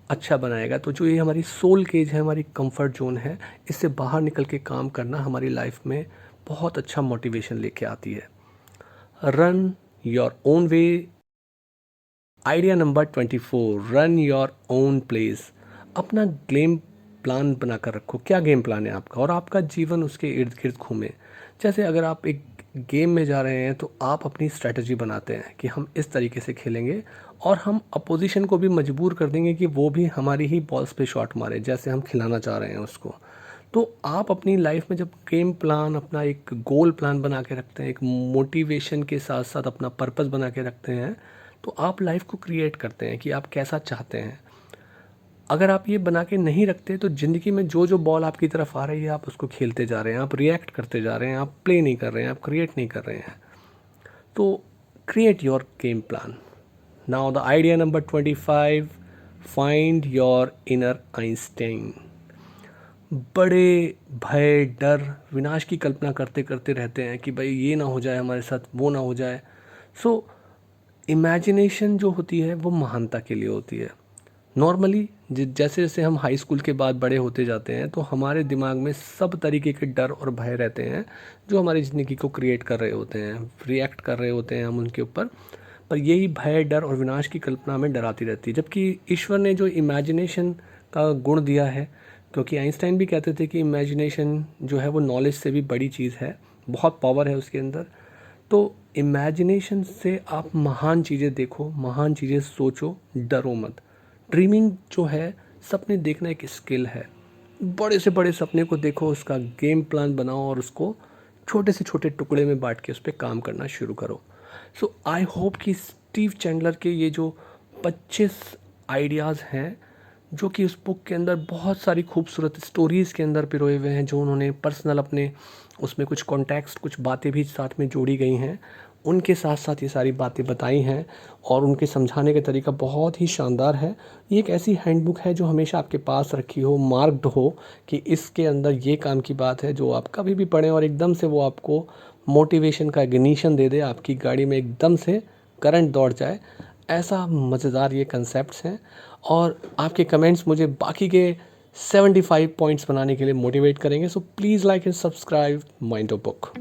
अच्छा बनाएगा। तो जो ये हमारी सोल केज है, हमारी कंफर्ट जोन है, इससे बाहर निकल के काम करना हमारी लाइफ में बहुत अच्छा मोटिवेशन लेके आती है। Run your own way. Idea number 24, run your own place. अपना गेम प्लान बनाकर रखो, क्या गेम प्लान है आपका, और आपका जीवन उसके इर्द गिर्द घूमे। जैसे अगर आप एक गेम में जा रहे हैं तो आप अपनी स्ट्रेटजी बनाते हैं कि हम इस तरीके से खेलेंगे, और हम अपोजिशन को भी मजबूर कर देंगे कि वो भी हमारी ही बॉल्स पे शॉट मारे जैसे हम खिलाना चाह रहे हैं उसको। तो आप अपनी लाइफ में जब गेम प्लान, अपना एक गोल प्लान बना के रखते हैं, एक मोटिवेशन के साथ साथ अपना पर्पस बना के रखते हैं, तो आप लाइफ को क्रिएट करते हैं कि आप कैसा चाहते हैं। अगर आप ये बना के नहीं रखते तो ज़िंदगी में जो जो बॉल आपकी तरफ आ रही है आप उसको खेलते जा रहे हैं, आप रिएक्ट करते जा रहे हैं, आप प्ले नहीं कर रहे हैं, आप क्रिएट नहीं कर रहे हैं। तो create your game plan. Now the idea number 25, find your inner Einstein. बड़े भय, डर, विनाश की कल्पना करते करते रहते हैं कि भाई ये ना हो जाए हमारे साथ, वो ना हो जाए। सो इमेजिनेशन जो होती है वो महानता के लिए होती है। नॉर्मली जैसे जैसे हम हाई स्कूल के बाद बड़े होते जाते हैं तो हमारे दिमाग में सब तरीके के डर और भय रहते हैं जो हमारी ज़िंदगी को क्रिएट कर रहे होते हैं, रिएक्ट कर रहे होते हैं हम उनके ऊपर। पर यही भय, डर और विनाश की कल्पना हमें डराती रहती है। जबकि ईश्वर ने जो इमेजिनेशन का गुण दिया है, क्योंकि आइंस्टाइन भी कहते थे कि इमेजिनेशन जो है वो नॉलेज से भी बड़ी चीज़ है, बहुत पावर है उसके अंदर। तो इमेजिनेशन से आप महान चीज़ें देखो, महान चीज़ें सोचो, डरो मत। ड्रीमिंग जो है, सपने देखना एक स्किल है। बड़े से बड़े सपने को देखो, उसका गेम प्लान बनाओ और उसको छोटे से छोटे टुकड़े में बांट के उस पर काम करना शुरू करो। सो आई होप कि स्टीव चैंडलर के ये जो 25 आइडियाज़ हैं, जो कि उस बुक के अंदर बहुत सारी खूबसूरत स्टोरीज़ के अंदर पिरोए हुए हैं, जो उन्होंने पर्सनल अपने उसमें कुछ कॉन्टेक्स्ट, कुछ बातें भी साथ में जोड़ी गई हैं, उनके साथ साथ ये सारी बातें बताई हैं, और उनके समझाने का तरीका बहुत ही शानदार है। ये एक ऐसी हैंडबुक है जो हमेशा आपके पास रखी हो, मार्क्ड हो कि इसके अंदर ये काम की बात है, जो आप कभी भी पढ़ें और एकदम से वो आपको मोटिवेशन का इग्निशन दे दे, आपकी गाड़ी में एकदम से करंट दौड़ जाए। ऐसा मज़ेदार ये कंसेप्ट्स हैं, और आपके कमेंट्स मुझे बाकी के 75 पॉइंट्स बनाने के लिए मोटिवेट करेंगे। So please like and subscribe mind of book.